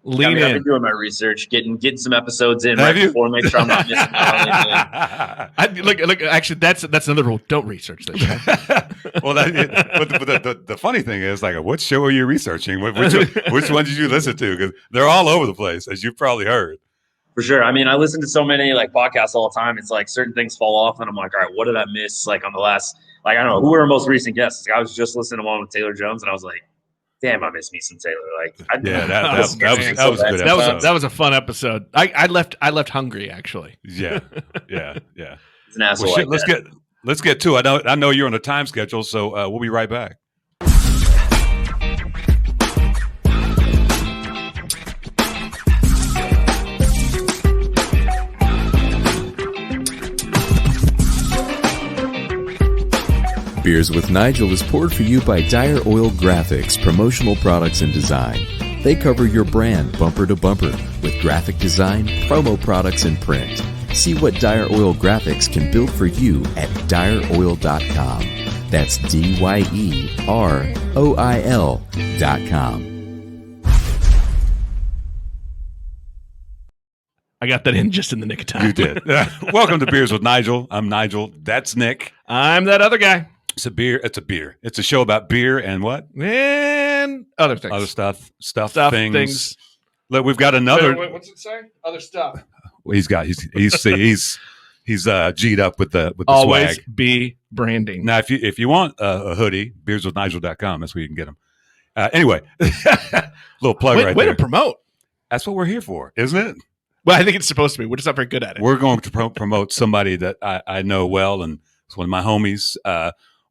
Lean in. I've been doing my research, getting some episodes in Have right you? before, make sure I'm not missing out on anything. Look. Actually, that's another rule. Don't research this. Well, the funny thing is, like, what show are you researching? Which one did you listen to? Because they're all over the place, as you've probably heard. For sure. I mean, I listen to so many like podcasts all the time. It's like certain things fall off, and I'm like, all right, what did I miss? Like on the last, like I don't know, who were our most recent guests? Like, I was just listening to one with Taylor Jones, and I was like, damn, I miss me some Taylor. Like, that was a good episode. That was a fun episode. I left hungry actually. Yeah. He's an asshole. Well, shit, let's get to it. I know you're on a time schedule, so we'll be right back. Beers with Nigel is poured for you by Dire Oil Graphics, promotional products and design. They cover your brand bumper to bumper with graphic design, promo products, and print. See what Dire Oil Graphics can build for you at direoil.com. That's DYEROIL.com. I got that in just in the nick of time. You did. Welcome to Beers with Nigel. I'm Nigel. That's Nick. I'm that other guy. It's a beer. It's a show about beer and what? And other things. Other stuff, things. Look, we've got another. Wait, what's it say? Other stuff. Well, he's G'd up with the Always swag. be branding. Now, if you want a hoodie, beerswithnigel.com. That's where you can get them. Anyway, little plug right way there. to promote. That's what we're here for, isn't it? Well, I think it's supposed to be. We're just not very good at it. We're going to promote somebody that I know well, and it's one of my homies.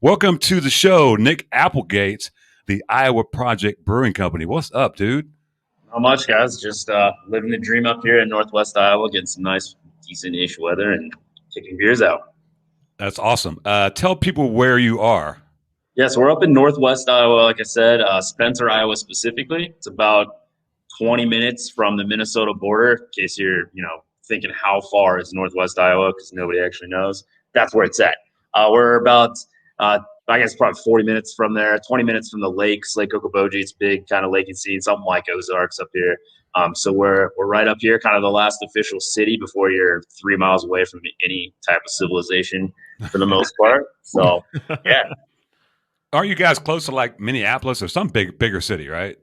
Welcome to the show, Nick Applegate, the Iowa Project Brewing Company. What's up, dude? Not much, guys. Just living the dream up here in Northwest Iowa, getting some nice, decent-ish weather and kicking beers out. That's awesome. Tell people where you are. Yeah, so we're up in Northwest Iowa, like I said, Spencer, Iowa specifically. It's about 20 minutes from the Minnesota border, in case you're, thinking how far is Northwest Iowa, because nobody actually knows. That's where it's at. We're about, I guess, probably 40 minutes from there, 20 minutes from the lakes, Lake Okoboji. It's big, kind of lake and sea, something like Ozarks up here. So we're right up here, kind of the last official city before you're 3 miles away from any type of civilization for the most part. So, yeah. Are you guys close to like Minneapolis or some bigger city, right?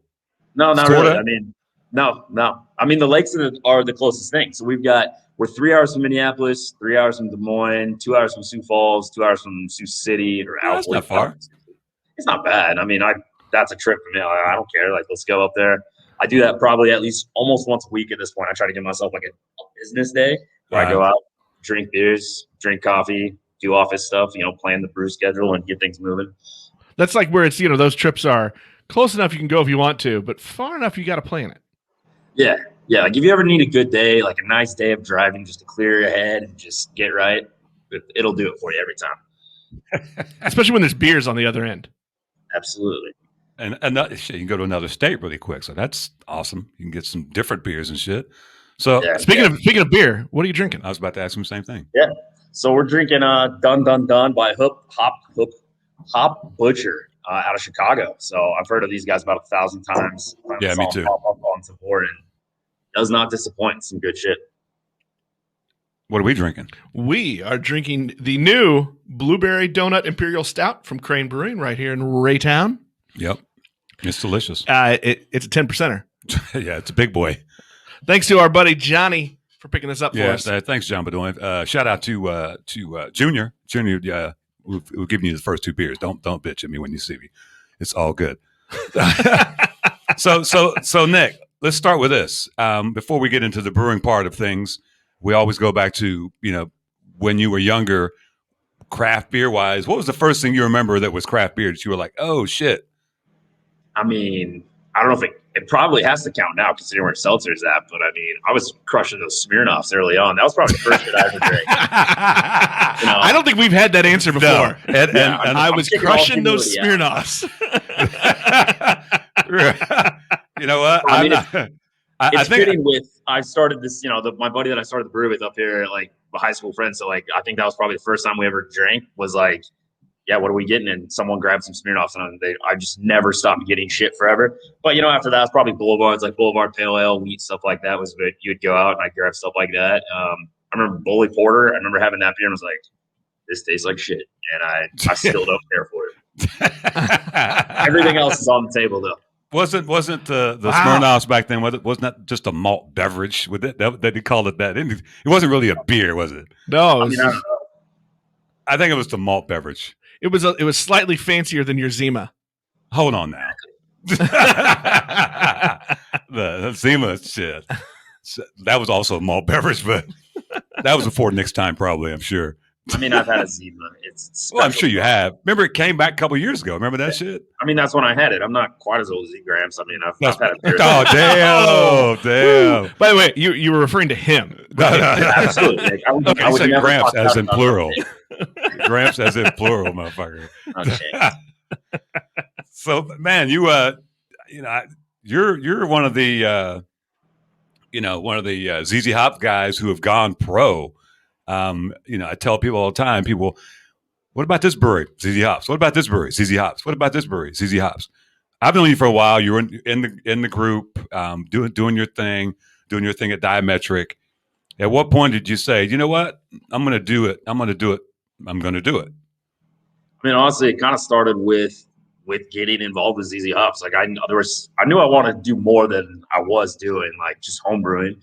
No, not Sorta? really. I mean, no. I mean, the lakes are the closest thing. So we're 3 hours from Minneapolis, 3 hours from Des Moines, 2 hours from Sioux Falls, 2 hours from Sioux City or That's not far. It's not bad. I mean, that's a trip for me. I don't care. Like, let's go up there. I do that probably at least almost once a week at this point. I try to give myself like a business day where I go out, drink beers, drink coffee, do office stuff, plan the brew schedule and get things moving. That's like where it's, those trips are close enough you can go if you want to, but far enough you got to plan it. Yeah. Yeah. Like if you ever need a good day, like a nice day of driving just to clear your head and just get right, it'll do it for you every time. Especially when there's beers on the other end. Absolutely. And you can go to another state really quick. So that's awesome. You can get some different beers and shit. So speaking of beer, what are you drinking? I was about to ask him the same thing. Yeah. So we're drinking Dun Dun Dun by Hop Butcher out of Chicago. So I've heard of these guys about 1,000 times. Yeah, me too. Pop up on support and does not disappoint. Some good shit. What are we drinking? We are drinking the new Blueberry Donut Imperial Stout from Crane Brewing right here in Raytown. Yep. It's delicious. It's a 10%er. Yeah, it's a big boy. Thanks to our buddy Johnny for picking this up for us. Thanks, John Bedoin. Shout out to Junior. Junior, we'll give you the first two beers. Don't bitch at me when you see me. It's all good. So Nick, let's start with this. Before we get into the brewing part of things, we always go back to, when you were younger, craft beer wise. What was the first thing you remember that was craft beer that you were like, oh shit? I mean, I don't know if it probably has to count now considering where seltzer's at, but I mean, I was crushing those Smirnoffs early on. That was probably the first shit I ever drank. I don't think we've had that answer before. No. And I was crushing those Smirnoffs. You know what? I mean, it's fitting with, I started this, my buddy that I started the brew with up here, like a high school friend. So like, I think that was probably the first time we ever drank was like yeah, what are we getting? And someone grabbed some Smirnoffs, and I just never stopped getting shit forever. But, after that, it's probably Boulevards, like Boulevard Pale Ale, wheat, stuff like that was good. You'd go out and I'd grab stuff like that. I remember Bully Porter. I remember having that beer and was like, this tastes like shit. And I still don't care for it. Everything else is on the table, though. Wasn't the Smirnoffs back then? Wasn't that just a malt beverage? With it, that they called it that. It wasn't really a beer, was it? No, I don't know. I think it was the malt beverage. It was slightly fancier than your Zima. Hold on now. the Zima shit. That was also a malt beverage, but that was before Nick's time, probably. I'm sure. I mean, I've had a Zima. It's well, I'm sure you have. Remember, it came back a couple years ago. Remember that shit? I mean, that's when I had it. I'm not quite as old as Z-Grams. I mean, I've had a beer. Oh, damn. By the way, you were referring to him. Right? Absolutely. Like, I would said never Gramps talk as about in plural. Gramps as in plural, motherfucker. Okay. So, man, you're one of the ZZ Hop guys who have gone pro. I tell people all the time, what about this brewery? ZZ Hops. What about this brewery? ZZ Hops. What about this brewery? ZZ Hops. I've known you for a while. You were in the group, doing your thing at Diametric. At what point did you say, you know what? I'm going to do it. I'm going to do it. I'm going to do it. I mean, honestly, it kind of started with getting involved with ZZ Hops. Like I knew I wanted to do more than I was doing, like just home brewing.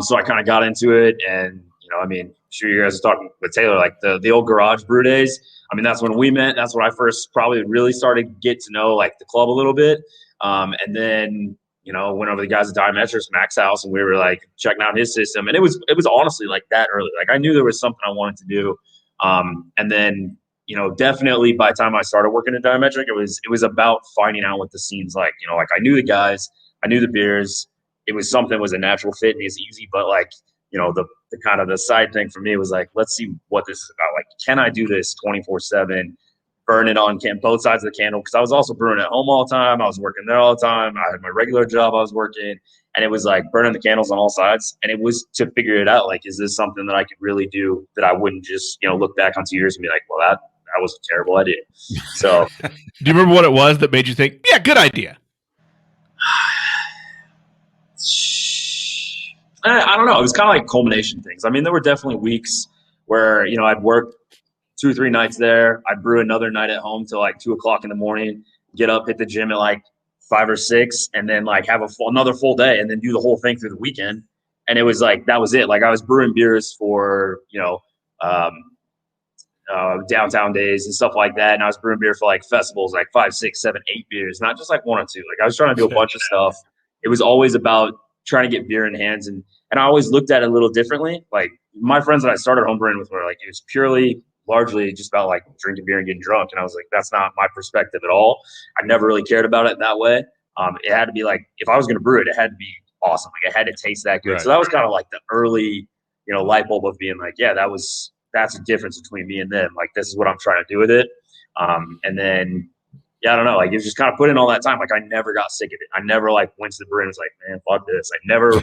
So I kind of got into it, and I mean, sure you guys are talking with Taylor, like the old garage brew days. I mean, that's when we met. That's when I first probably really started to get to know like the club a little bit. And then, went over to the guys at Diametric, Mac's house, and we were like checking out his system. And it was honestly like that early. Like I knew there was something I wanted to do. And then, definitely by the time I started working at Diametric, it was about finding out what the scene's like. Like I knew the guys, I knew the beers. It was something that was a natural fit and it's easy, but like, the kind of the side thing for me was like, let's see what this is about. Like, can I do this 24/7, burn it on both sides of the candle? Because I was also brewing at home all the time. I was working there all the time. I had my regular job I was working, and it was like burning the candles on all sides. And it was to figure it out. Like, is this something that I could really do that I wouldn't just, look back on 2 years and be like, well, that was a terrible idea. So do you remember what it was that made you think, yeah, good idea? I don't know. It was kind of like culmination things. I mean, there were definitely weeks where, I'd work 2 or 3 nights there. I'd brew another night at home till like 2 o'clock in the morning, get up, hit the gym at like 5 or 6, and then like have another full day and then do the whole thing through the weekend. And it was like, that was it. Like I was brewing beers for, downtown days and stuff like that. And I was brewing beer for like festivals, like 5, 6, 7, 8 beers, not just like 1 or 2. Like I was trying to do a bunch of stuff. It was always about trying to get beer in hands. And I always looked at it a little differently. Like my friends that I started homebrewing with were like, it was largely just about like drinking beer and getting drunk. And I was like, that's not my perspective at all. I never really cared about it that way. It had to be like, if I was going to brew it, it had to be awesome. Like it had to taste that good. Right. So that was kind of like the early, light bulb of being like, yeah, that's the difference between me and them. Like, this is what I'm trying to do with it. And then, yeah, I don't know. Like, it was just kind of put in all that time. Like, I never got sick of it. I never like went to the brewery and was like, man, fuck this. I never,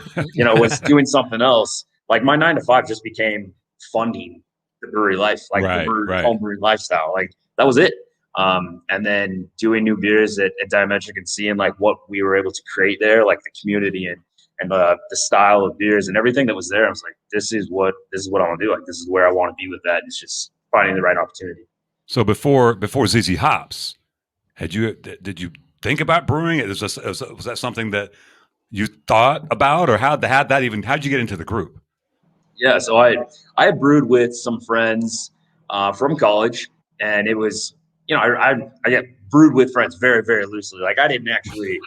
was doing something else. Like my 9 to 5 just became funding the brewery life, like the brewery, home brewing lifestyle. Like that was it. And then doing new beers at Diametric and seeing like what we were able to create there, like the community and the style of beers and everything that was there. I was like, this is what I want to do. Like, this is where I want to be with that. It's just finding the right opportunity. So before ZZ Hops, did you think about brewing? Was that something that you thought about, or how'd you get into the group? Yeah. So I had brewed with some friends from college, and it was, I get brewed with friends very, very loosely. Like I didn't actually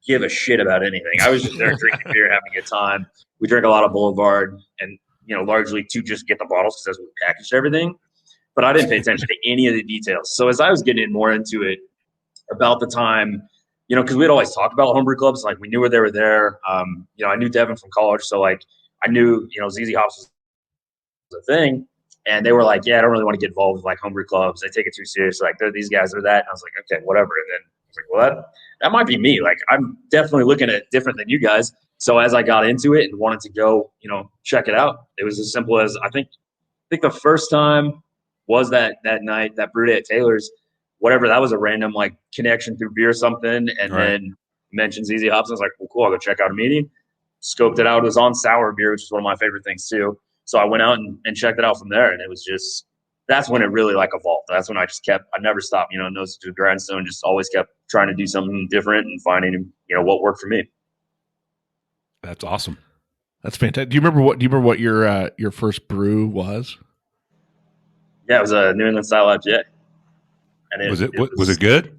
give a shit about anything. I was just there drinking beer, having a good time. We drank a lot of Boulevard and, largely to just get the bottles because that's what we packaged everything. But I didn't pay attention to any of the details. So as I was getting more into it, about the time, because we'd always talked about homebrew clubs, like we knew where they were there. I knew Devin from college. So like I knew, ZZ Hops was a thing. And they were like, yeah, I don't really want to get involved with like homebrew clubs. They take it too serious. Like they're these guys, they're that. And I was like, okay, whatever. And then I was like, well, that might be me. Like I'm definitely looking at it different than you guys. So as I got into it and wanted to go, check it out, it was as simple as I think the first time was that night, that brew day at Taylor's, whatever, that was a random like connection through beer or something. And then mentioned ZZ Hops. I was like, well, cool, I'll go check out a meeting. Scoped it out. It was on sour beer, which is one of my favorite things too. So I went out and checked it out from there. And it was just, that's when it really like evolved. That's when I never stopped, nose to the grindstone, just always kept trying to do something different and finding, what worked for me. That's awesome. That's fantastic. Do you remember what your first brew was? Yeah, it was a New England style IPA. And was it good?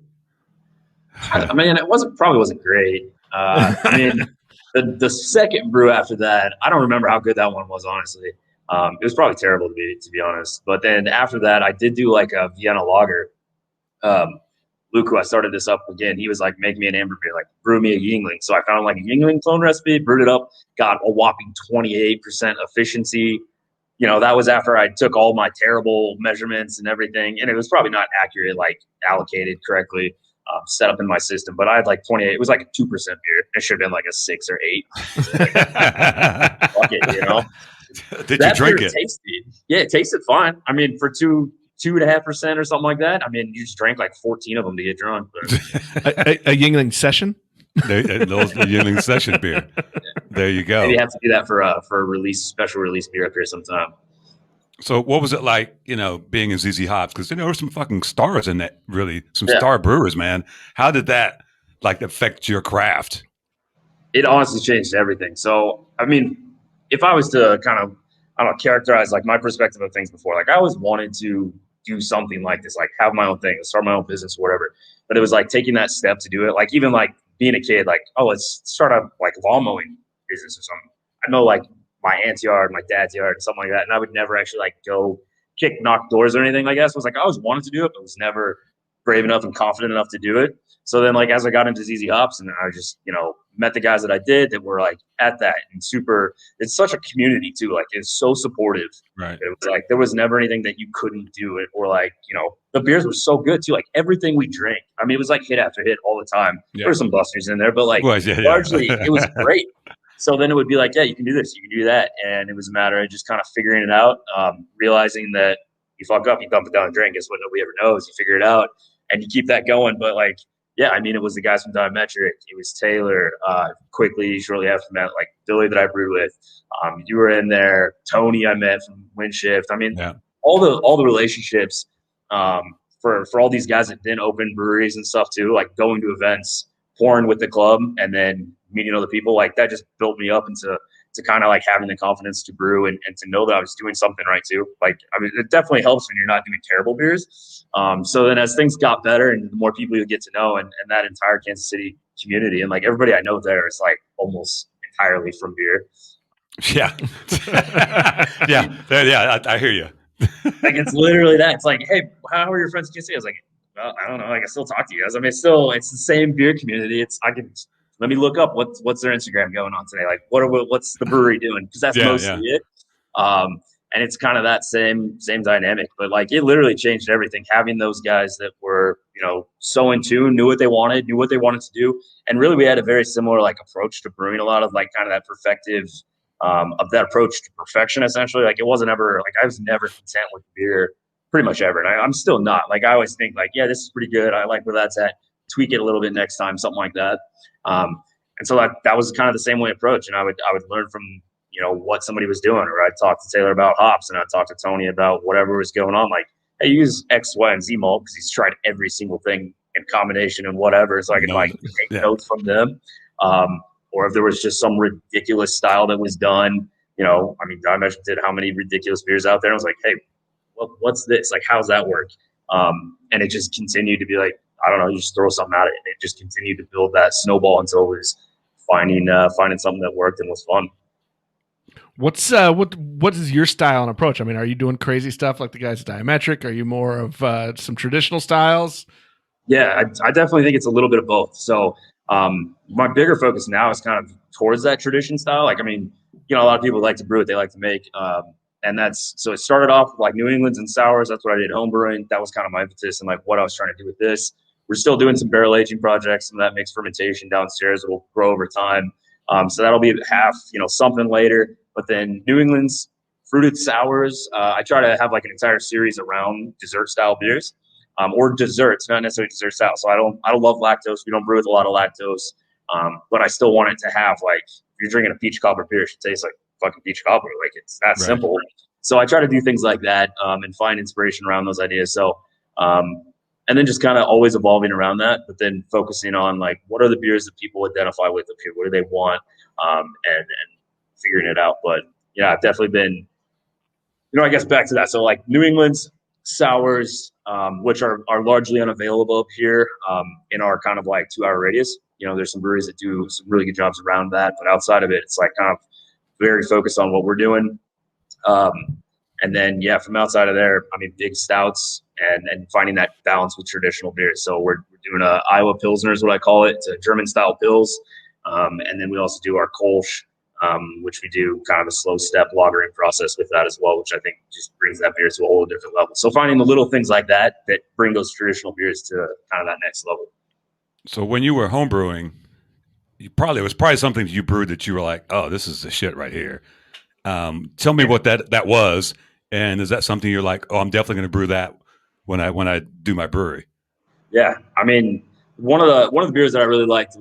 I mean, probably wasn't great. I mean, the second brew after that, I don't remember how good that one was, honestly. It was probably terrible to be honest. But then after that, I did do like a Vienna lager. Luke, who I started this up again, he was like, make me an amber beer, like brew me a Yingling. So I found like a Yingling clone recipe, brewed it up, got a whopping 28% efficiency. That was after I took all my terrible measurements and everything. And it was probably not accurate, like allocated correctly, set up in my system. But I had like 28. It was like a 2% beer. It should have been like a 6 or 8. Fuck it, Did you drink it? Yeah, it tasted fine. I mean, for 2.5% or something like that. I mean, you just drank like 14 of them to get drunk. a Yingling session? Those Yingling session beer. There you go. Maybe you have to do that for a special release beer up here sometime. So what was it like, being in ZZ Hops? Because there were some fucking stars in that, really, some star brewers, man. How did that like affect your craft? It honestly changed everything. So, I mean, if I was to kind of, characterize like my perspective of things before, like I always wanted to do something like this, like have my own thing, start my own business, whatever. But it was like taking that step to do it. Like even like being a kid, like, oh, let's start a like lawn mowing business or something. I know like my aunt's yard, my dad's yard, and something like that. And I would never actually like go knock doors or anything. I guess I was like, I always wanted to do it, but was never brave enough and confident enough to do it. So then like, as I got into ZZ Hops and I just, met the guys that I did that were like at that and it's such a community too. Like it's so supportive. Right. It was like, there was never anything that you couldn't do it or like, the beers were so good too. Like everything we drank. I mean, it was like hit after hit all the time. Yeah. There were some busters in there, but like largely it was great. So then it would be like, yeah, you can do this, you can do that. And it was a matter of just kind of figuring it out, realizing that you fuck up, you dump it down and drink. Guess what? Nobody ever knows. You figure it out and you keep that going. But like, yeah, I mean, it was the guys from Diametric. It was Taylor. Shortly after that, like Billy that I brewed with. You were in there. Tony I met from Windshift. I mean, all the relationships for all these guys that then opened breweries and stuff too, like going to events, pouring with the club, and then meeting other people. Like that just built me up into kind of like having the confidence to brew and to know that I was doing something right too. Like, I mean, it definitely helps when you're not doing terrible beers. So then as things got better and the more people you get to know and that entire Kansas City community and like everybody I know there is like almost entirely from beer. Yeah. Yeah. I hear you. Like it's literally that. It's like, hey, how are your friends in Kansas City? I was like, well, I don't know. Like I still talk to you guys. I mean, it's the same beer community. Let me look up what's their Instagram going on today. Like what's the brewery doing? Because that's mostly it. And it's kind of that same dynamic. But like it literally changed everything. Having those guys that were, so in tune, knew what they wanted to do. And really we had a very similar like approach to brewing, a lot of like kind of that perfective of that approach to perfection essentially. Like it wasn't ever like I was never content with beer pretty much ever. And I'm still not. Like I always think like, yeah, this is pretty good. I like where that's at. Tweak it a little bit next time, something like that. And so that was kind of the same way approach. And I would learn from, what somebody was doing, or I'd talk to Taylor about hops and I'd talk to Tony about whatever was going on. Like, hey, use X, Y, and Z malt because he's tried every single thing in combination and whatever. So I could take notes from them. Or if there was just some ridiculous style that was done, I mean, Diametric did how many ridiculous beers out there. I was like, hey, what's this? Like, how's that work? And it just continued to be like, I don't know, you just throw something at it. And it just continued to build that snowball until it was finding something that worked and was fun. What is your style and approach? I mean, are you doing crazy stuff like the guys at Diametric? Are you more of some traditional styles? Yeah, I definitely think it's a little bit of both. So my bigger focus now is kind of towards that tradition style. Like, I mean, a lot of people like to brew what they like to make. And so it started off with like New England's and sours. That's what I did home brewing. That was kind of my impetus and like what I was trying to do with this. We're still doing some barrel aging projects, some of that mixed fermentation downstairs. It'll grow over time. So that'll be half, something later. But then New England's fruited sours. I try to have like an entire series around dessert style beers, or desserts, not necessarily dessert style. So I don't love lactose. We don't brew with a lot of lactose, but I still want it to have like, if you're drinking a peach cobbler beer, it should taste like fucking peach cobbler. Like it's that simple. So I try to do things like that, and find inspiration around those ideas. So, and then just kind of always evolving around that, but then focusing on like, what are the beers that people identify with up here? What do they want? And figuring it out. But yeah, I've definitely been, I guess back to that. So like New England's sours, which are largely unavailable up here, in our kind of like 2 hour radius. There's some breweries that do some really good jobs around that, but outside of it, it's like kind of very focused on what we're doing. And then, yeah, from outside of there, I mean, big stouts and finding that balance with traditional beers. So we're doing a Iowa Pilsner is what I call it. It's a German style Pils. And then we also do our Kolsch, which we do kind of a slow step lagering process with that as well, which I think just brings that beer to a whole different level. So finding the little things like that bring those traditional beers to kind of that next level. So when you were home brewing, it was probably something you brewed that you were like, oh, this is the shit right here. Tell me what that was. And is that something you're like, oh, I'm definitely going to brew that when I do my brewery? Yeah. I mean, one of the beers that I really liked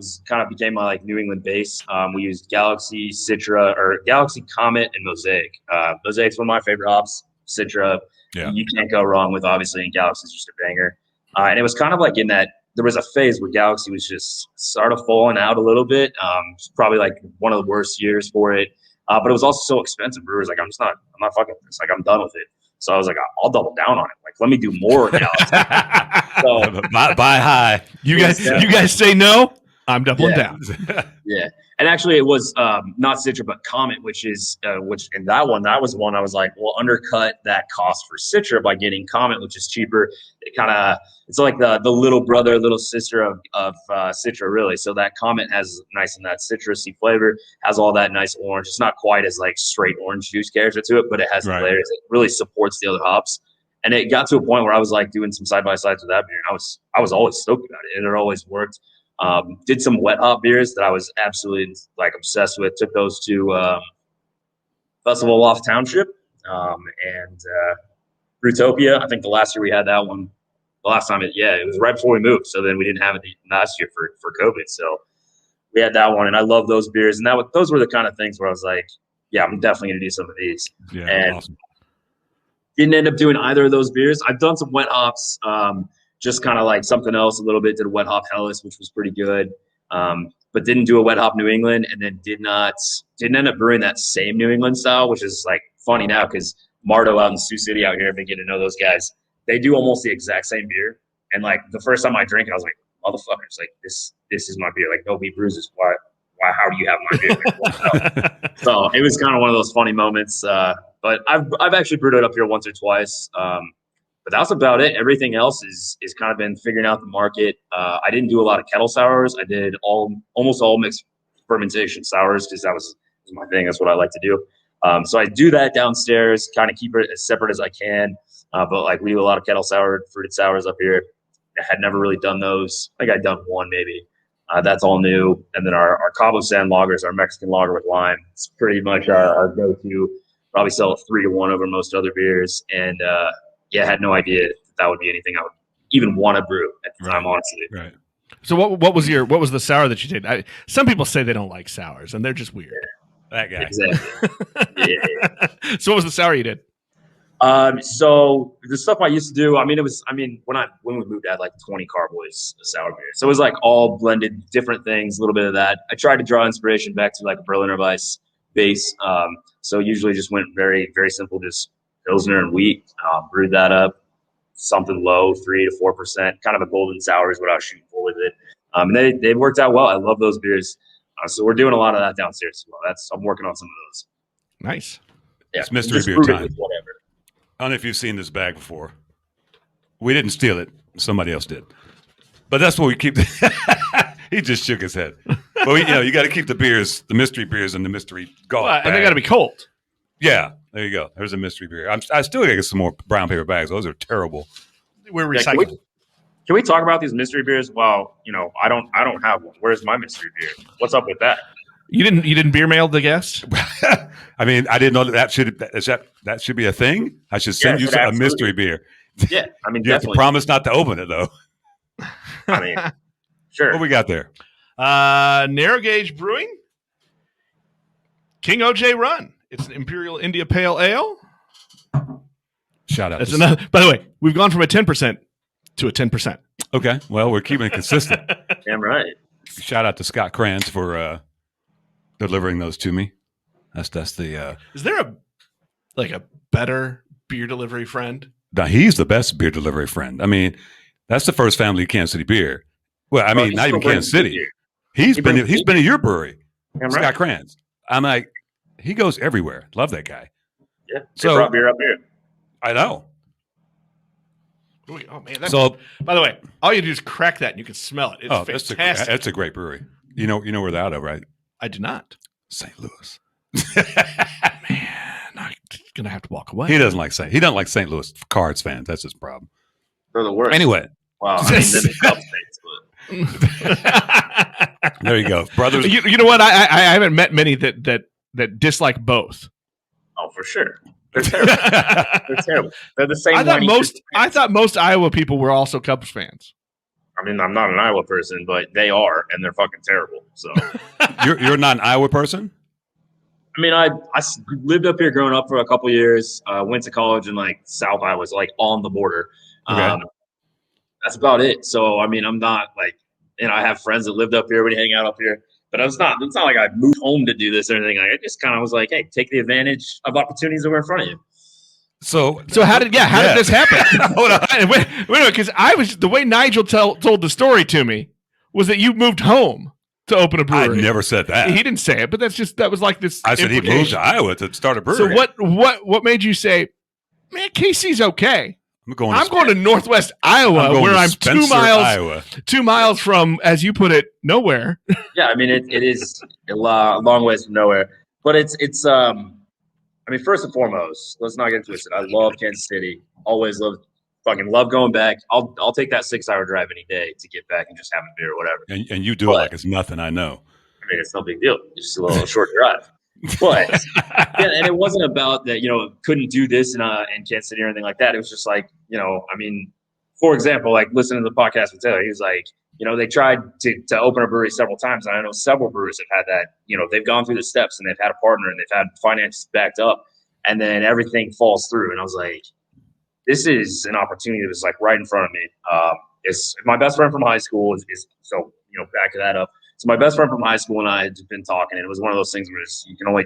became my like New England base. We used Galaxy, Citra, or Galaxy, Comet, and Mosaic. Mosaic's one of my favorite hops. Citra, you can't go wrong with, obviously, and Galaxy's just a banger. And it was kind of like in that there was a phase where Galaxy was just sort of falling out a little bit. It's probably like one of the worst years for it. But it was also so expensive. Brewers like, I'm not fucking with this. Like, I'm done with it. So I was like, I'll double down on it. Like, let me do more Galaxy. So buy high. You guys say no, I'm doubling down. Yeah. And actually it was not Citra, but Comet, which in that was one I was like, well, undercut that cost for Citra by getting Comet, which is cheaper. It's like the little brother, little sister of Citra, really. So that Comet has nice and that citrusy flavor, has all that nice orange. It's not quite as like straight orange juice character to it, but it has the layers. It really supports the other hops. And it got to a point where I was like doing some side by sides with that beer, and I was always stoked about it, and it always worked. Did some wet hop beers that I was absolutely like obsessed with. Took those to Festival Loft Township and Brewtopia. I think the last year we had that one. The last time it was right before we moved, so then we didn't have it last year for COVID. So we had that one, and I love those beers. And those were the kind of things where I was like, yeah, I'm definitely gonna do some of these. Yeah, and awesome. Didn't end up doing either of those beers. I've done some wet hops. Just kind of like something else a little bit. Did a wet hop Hellas, which was pretty good, but didn't do a wet hop New England, and then didn't end up brewing that same New England style, which is like funny now because Mardo out in Sioux City out here, I've been getting to know those guys. They do almost the exact same beer, and like the first time I drank it, I was like, motherfuckers, like this is my beer. Like nobody brews this. Why? How do you have my beer? Like, so it was kind of one of those funny moments. But I've actually brewed it up here once or twice. But that's about it. Everything else is kind of been figuring out the market. I didn't do a lot of kettle sours. I did almost all mixed fermentation sours because that was my thing. That's what I like to do. So I do that downstairs, kind of keep it as separate as I can. But like we do a lot of kettle sour, fruited sours up here. I had never really done those. I think I'd done one maybe. That's all new. And then our Cabo San lagers, our Mexican lager with lime. It's pretty much our go-to. Probably sell it 3-1 over most other beers. And I had no idea that would be anything I would even want to brew at the time, honestly. Right. So what was the sour that you did? Some people say they don't like sours, and they're just weird. That guy. Exactly. Yeah. So what was the sour you did? So the stuff I used to do, when we moved, I had like 20 carboys of sour beer. So it was like all blended different things, a little bit of that. I tried to draw inspiration back to like a Berliner Weiss base. So usually just went very, very simple, just Pilsner and wheat, brewed that up, something low, 3 to 4%, kind of a golden sour is what I was shooting for with it. And they worked out well. I love those beers. So we're doing a lot of that downstairs as well. I'm working on some of those. Nice. Yeah, it's mystery beer time. Whatever. I don't know if you've seen this bag before. We didn't steal it. Somebody else did. But that's what we keep. He just shook his head. But you got to keep the beers, the mystery beers, in the mystery golf bag. And they got to be cold. Yeah, there you go. There's a mystery beer. I still got to get some more brown paper bags. Those are terrible. We're recycling. Can we talk about these mystery beers? Well, I don't have one. Where's my mystery beer? What's up with that? You didn't beer mail the guest? I I mean, I didn't know that should be a thing. I should send you a mystery beer. Yeah, I mean, You have to definitely. promise not to open it though. I mean, sure. What we got there? Narrow Gauge Brewing, King OJ Run. It's an Imperial India Pale Ale. Shout out. That's another. By the way, we've gone from a 10% to a 10%. Okay, well, we're keeping it consistent. Damn right. Shout out to Scott Kranz for delivering those to me. That's the. Is there a better beer delivery friend? Now he's the best beer delivery friend. I mean, that's the first family Kansas City beer. Well, I mean, not even Kansas City. He's been at your brewery, Scott Kranz. I'm like, he goes everywhere. Love that guy. Yeah. So brought beer up here. I know. Oh man! By the way, all you do is crack that, and you can smell it. It's fantastic. That's a great brewery. You know where they're out of, right? I do not. St. Louis. Man, I'm gonna have to walk away. He doesn't like St. Louis Cards fans. That's his problem. They're the worst. Anyway, wow. I mean, there you go, brothers. You know what? I haven't met many that dislike both. Oh, for sure. They're terrible. They're terrible. They're the same. I thought most Iowa people were also Cubs fans. I mean, I'm not an Iowa person, but they are, and they're fucking terrible. So you're not an Iowa person? I mean, I lived up here growing up for a couple years. Went to college in like South Iowa, so like on the border. Okay. That's about it. So I mean, I'm not like, I have friends that lived up here. We hang out up here. But it's not like I moved home to do this or anything. I just kind of was like, hey, take the advantage of opportunities that were in front of you. So how did this happen? Hold on. Wait a minute, because the way Nigel told the story to me was that you moved home to open a brewery. I never said that. He didn't say it, but that was like this. I said he moved to Iowa to start a brewery. So what made you say, man, KC's okay? I'm going to Northwest Iowa, where I'm Spencer, 2 miles from, as you put it, nowhere. Yeah, I mean it is a long ways from nowhere, but it's I mean, first and foremost, let's not get twisted. I love Kansas City. Always love going back. I'll take that 6-hour drive any day to get back and just have a beer or whatever. And you do it like it's nothing. I know. I mean, it's no big deal. It's just a little short drive. But and it wasn't about that, couldn't do this in Kansas City or anything like that. It was just like, I mean, for example, like listening to the podcast with Taylor, he was like, they tried to open a brewery several times. And I know several brewers have had that, they've gone through the steps and they've had a partner and they've had finances backed up and then everything falls through. And I was like, this is an opportunity that was like right in front of me. It's my best friend from high school is so, back that up. So my best friend from high school and I had been talking, and it was one of those things where you can only,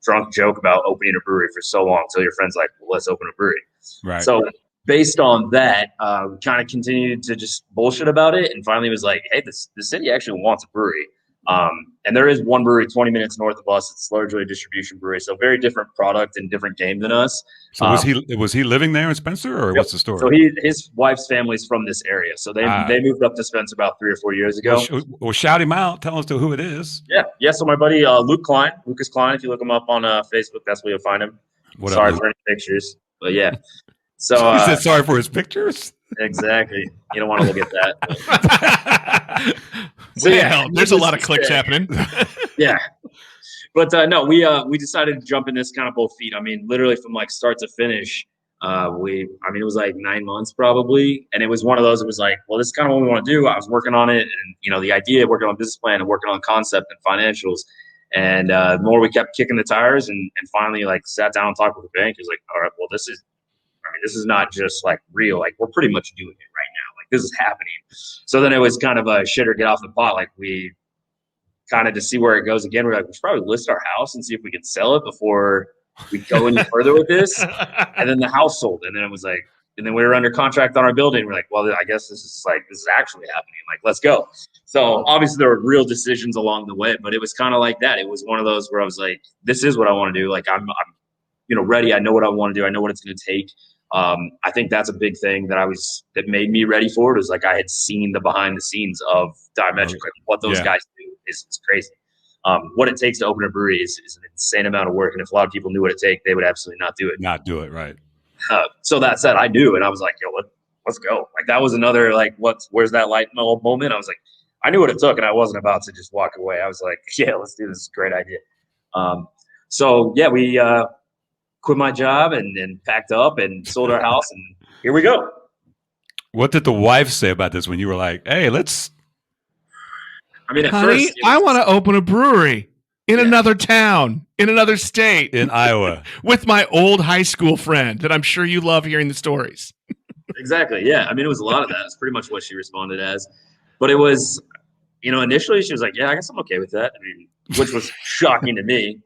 drunk joke about opening a brewery for so long until your friend's like, well, let's open a brewery. Right. So based on that, we kind of continued to just bullshit about it, and finally was like, hey, the city actually wants a brewery. And there is one brewery 20 minutes north of us. It's largely a distribution brewery, so very different product and different game than us. So was he living there in Spencer, or what's the story? So his wife's family's from this area, so they moved up to Spencer about 3 or 4 years ago. Well, shout him out. Tell us who it is. Yeah. So my buddy Lucas Klein. If you look him up on Facebook, that's where you'll find him. Sorry for any pictures, but yeah. So he said sorry for his pictures. Exactly. You don't want to look at that. So there's a lot of clicks happening. Yeah. But no, we decided to jump in this kind of both feet. I mean, literally from like start to finish, it was like 9 months probably. And it was one of those, it was like, well, this is kind of what we want to do. I was working on it and, the idea, working on business plan and working on concept and financials. And the more we kept kicking the tires and finally like sat down and talked with the bank, it was like, all right, well, this is not just like real, like we're pretty much doing it right now. Like this is happening. So then it was kind of a shit or get off the pot. Like we kind of to see where it goes again. We're like, we should probably list our house and see if we can sell it before we go any further with this. And then the house sold. And then it was like, and then we were under contract on our building. We're like, well, I guess this is actually happening. Like, let's go. So obviously there were real decisions along the way, but it was kind of like that. It was one of those where I was like, this is what I want to do. Like I'm ready. I know what I want to do. I know what it's going to take. I think that's a big thing that made me ready for it, was like I had seen the behind the scenes of Diametric, like what those guys do is crazy. What it takes to open a brewery is an insane amount of work. And if a lot of people knew what it takes, they would absolutely not do it. Not do it, right. So that said, I do. And I was like, yo, let's go. Like that was another, like, where's that light bulb moment? I was like, I knew what it took and I wasn't about to just walk away. I was like, yeah, let's do this. It's a great idea. So yeah, we quit my job and packed up and sold our house, and here we go. What did the wife say about this when you were like, "Hey, let's"? I mean, at Honey, first, I want to open a brewery in another town, in another state, In Iowa, with my old high school friend that I'm sure you love hearing the stories. exactly, yeah. I mean, it was a lot of that. It's pretty much what she responded as, but it was, initially she was like, "Yeah, I guess I'm okay with that." I mean, which was shocking to me.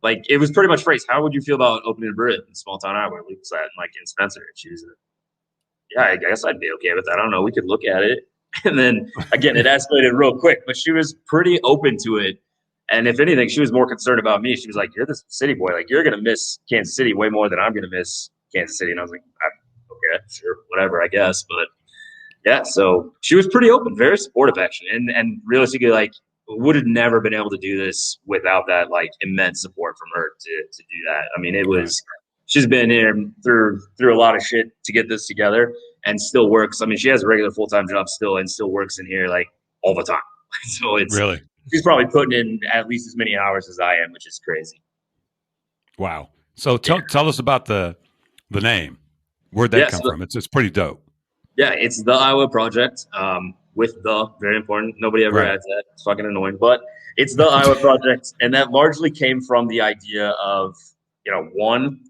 Like it was pretty much phrased, "How would you feel about opening a brewery in small town Iowa?" We was at like in Spencer, and she was like, "Yeah, I guess I'd be okay with that. I don't know. We could look at it." And then again, it escalated real quick, but she was pretty open to it. And if anything, she was more concerned about me. She was like, "You're the city boy. Like you're gonna miss Kansas City way more than I'm gonna miss Kansas City." And I was like, "Okay, sure, whatever, I guess." But yeah, so she was pretty open, very supportive actually, and realistically, like would have never been able to do this without that like immense support from her to do that. I mean, it was she's been in through a lot of shit to get this together, and still works. I mean, she has a regular full-time job still, and still works in here like all the time. So it's really? she's probably putting in at least as many hours as I am, which is crazy. Wow. So tell us about the name. Where'd that come from? It's pretty dope. Yeah, it's the Iowa Project. With the very important. Nobody ever adds that. It's fucking annoying, but it's the Iowa Project, and that largely came from the idea of one,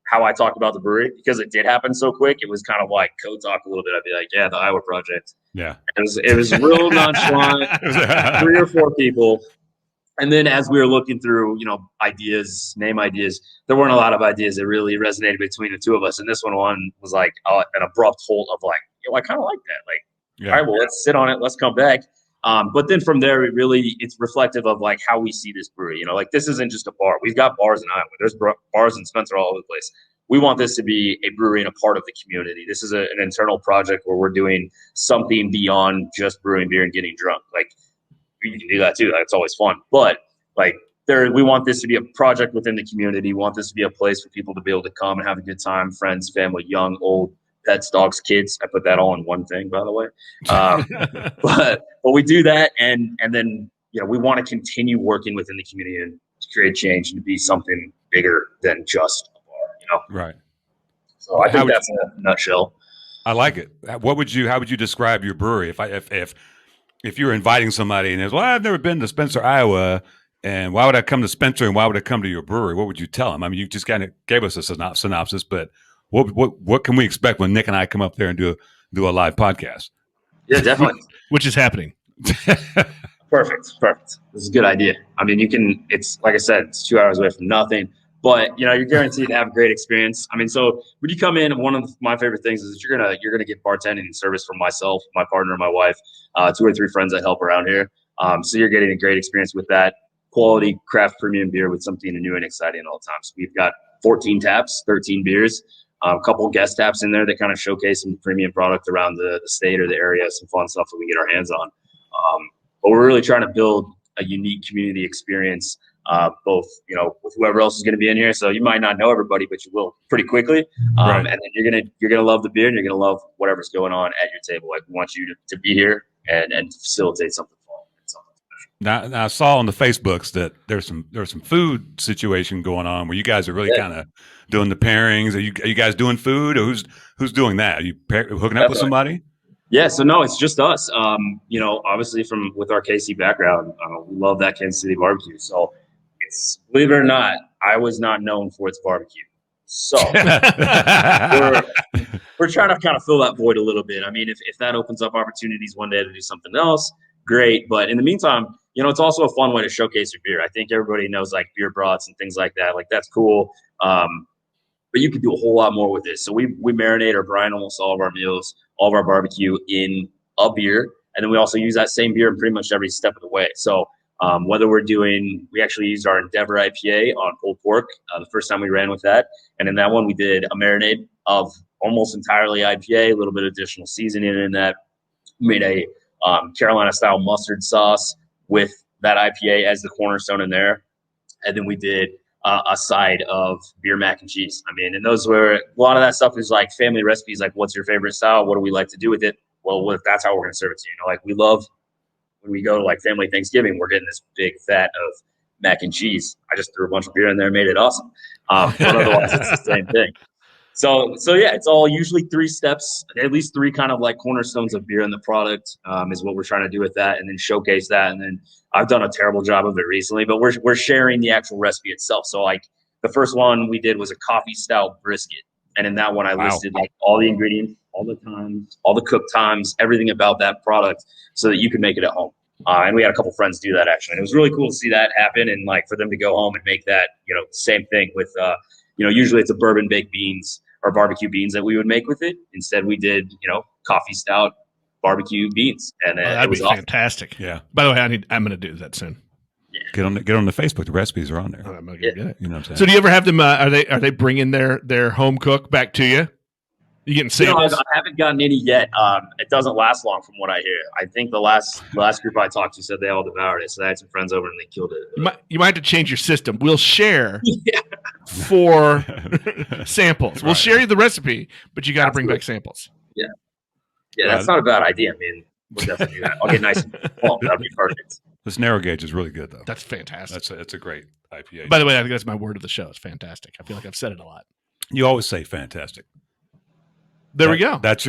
how I talked about the brewery, because it did happen so quick. It was kind of like code talk a little bit. I'd be like, "Yeah, the Iowa Project." Yeah, it was real nonchalant. 3 or 4 people. And then as we were looking through, ideas, name ideas, there weren't a lot of ideas that really resonated between the two of us. And this one was like an abrupt halt of like, I kind of like that. Like, all right, well, let's sit on it. Let's come back. But then from there, it's reflective of like how we see this brewery. Like this isn't just a bar. We've got bars in Iowa. There's bars in Spencer all over the place. We want this to be a brewery and a part of the community. This is an internal project where we're doing something beyond just brewing beer and getting drunk. Like, you can do that too. That's always fun. But like we want this to be a project within the community. We want this to be a place for people to be able to come and have a good time, friends, family, young, old, pets, dogs, kids. I put that all in one thing, by the way. But we do that, and then we want to continue working within the community and to create change and to be something bigger than just a bar. Right. So I think that's in a nutshell. I like it. How would you describe your brewery if you were inviting somebody and it's, well, I've never been to Spencer, Iowa, and why would I come to Spencer and why would I come to your brewery? What would you tell them? I mean, you just kind of gave us a synopsis, but what can we expect when Nick and I come up there and do a live podcast? Yeah, definitely. Which is happening. Perfect. This is a good idea. I mean, it's like I said, it's 2 hours away from nothing, but you're guaranteed to have a great experience. I mean, so when you come in, one of my favorite things is that you're gonna get bartending and service from myself, my partner, and my wife, 2 or 3 friends that help around here. So you're getting a great experience with that quality craft premium beer with something new and exciting all the time. So we've got 14 taps, 13 beers, a couple guest taps in there that kind of showcase some premium product around the state or the area, some fun stuff that we get our hands on. But we're really trying to build a unique community experience, both with whoever else is going to be in here. So you might not know everybody, but you will pretty quickly. And then you're gonna love the beer, and you're gonna love whatever's going on at your table. Like we want you to be here and facilitate something fun and something special. Now I saw on the Facebooks that there's some food situation going on where you guys are really kind of doing the pairings. Are you guys doing food, or who's doing that? Are you hooking up with somebody? Yeah, so no, it's just us. Obviously with our KC background, we love that Kansas City barbecue. So it's, believe it or not, I was not known for its barbecue. So we're trying to kind of fill that void a little bit. I mean, if that opens up opportunities one day to do something else, great. But in the meantime, it's also a fun way to showcase your beer. I think everybody knows like beer brats and things like that. Like that's cool. But you can do a whole lot more with this. So we marinate or brine almost all of our meals, all of our barbecue in a beer. And then we also use that same beer in pretty much every step of the way. So whether we actually used our Endeavor IPA on pulled pork the first time we ran with that. And in that one, we did a marinade of almost entirely IPA, a little bit of additional seasoning in that. We made a Carolina-style mustard sauce with that IPA as the cornerstone in there. And then we did a side of beer mac and cheese. I mean, and those were, a lot of that stuff is like family recipes, like what's your favorite style? What do we like to do with it? Well, that's how we're going to serve it to you. Like we love when we go to like family Thanksgiving, we're getting this big fat of mac and cheese. I just threw a bunch of beer in there and made it awesome. But otherwise, it's the same thing. So yeah, it's all usually 3 steps, at least 3 kind of like cornerstones of beer in the product is what we're trying to do with that, and then showcase that. And then I've done a terrible job of it recently, but we're sharing the actual recipe itself. So like the first one we did was a coffee stout brisket, and in that one I listed like all the ingredients, all the times, all the cook times, everything about that product, so that you can make it at home. And we had a couple friends do that actually, and it was really cool to see that happen, and like for them to go home and make that, same thing with. Usually it's a bourbon baked beans or barbecue beans that we would make with it. Instead, we did, coffee stout barbecue beans, and that'd it was be awesome. fantastic. Yeah. By the way, I'm going to do that soon. Yeah. Get on the Facebook. The recipes are on there. I'm going to get it. You know what I'm saying? So do you ever have them? Are they bringing their home cook back to you? You getting samples? I haven't gotten any yet. It doesn't last long from what I hear. I think the last group I talked to said they all devoured it. So I had some friends over and they killed it. You might have to change your system. We'll share for samples. We'll share you the recipe, but you got to bring back samples. Yeah. Yeah, that's not a bad idea. I mean, we'll definitely do that. I'll get nice and plump. That'd be perfect. This Narrow Gauge is really good, though. That's fantastic. That's a great IPA. By the way, I think that's my word of the show. It's fantastic. I feel like I've said it a lot. You always say fantastic. There we go. That's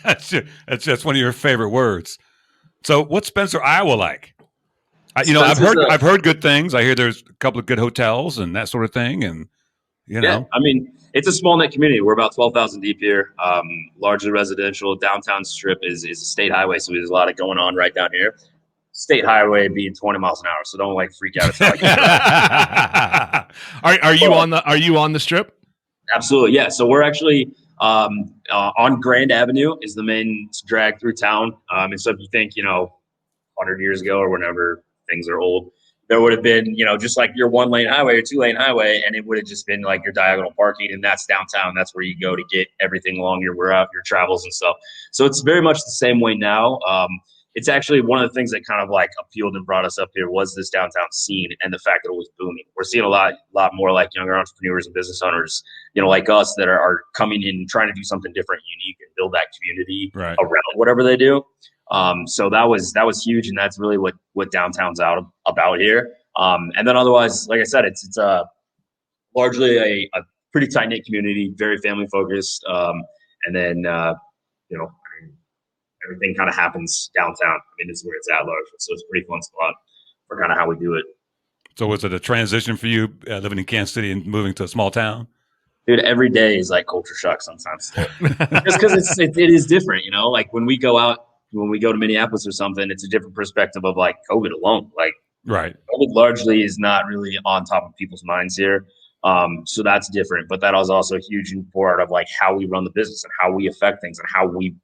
that's one of your favorite words. So, what's Spencer, Iowa like? I've heard good things. I hear there's a couple of good hotels and that sort of thing, and know. I mean, it's a small knit community. We're about 12,000 deep here, largely residential. Downtown Strip is a state highway, so there's a lot of going on right down here. State highway being 20 miles an hour, so don't freak out. Are you on the Strip? Absolutely, yeah. So we're actually on Grand Avenue is the main drag through town. And so if you think 100 years ago or whenever things are old, there would have been just like your 1-lane highway or 2-lane highway, and it would have just been like your diagonal parking, and that's downtown. That's where you go to get everything along your route, your travels and stuff. So it's very much the same way now. It's actually one of the things that kind of like appealed and brought us up here was this downtown scene and the fact that it was booming. We're seeing a lot more like younger entrepreneurs and business owners, like us, that are coming in trying to do something different, unique, and build that community around whatever they do. So that was huge, and that's really what downtown's about here. And then otherwise, like I said, it's largely a pretty tight knit community, very family focused. And then everything kind of happens downtown. I mean, this is where it's at large, so it's a pretty fun spot for kind of how we do it. So was it a transition for you living in Kansas City and moving to a small town? Dude, every day is like culture shock sometimes. Just because it is different, like when we go to Minneapolis or something, it's a different perspective of like COVID alone. Like COVID largely is not really on top of people's minds here. So that's different, but that is also a huge part of like how we run the business and how we affect things and how we,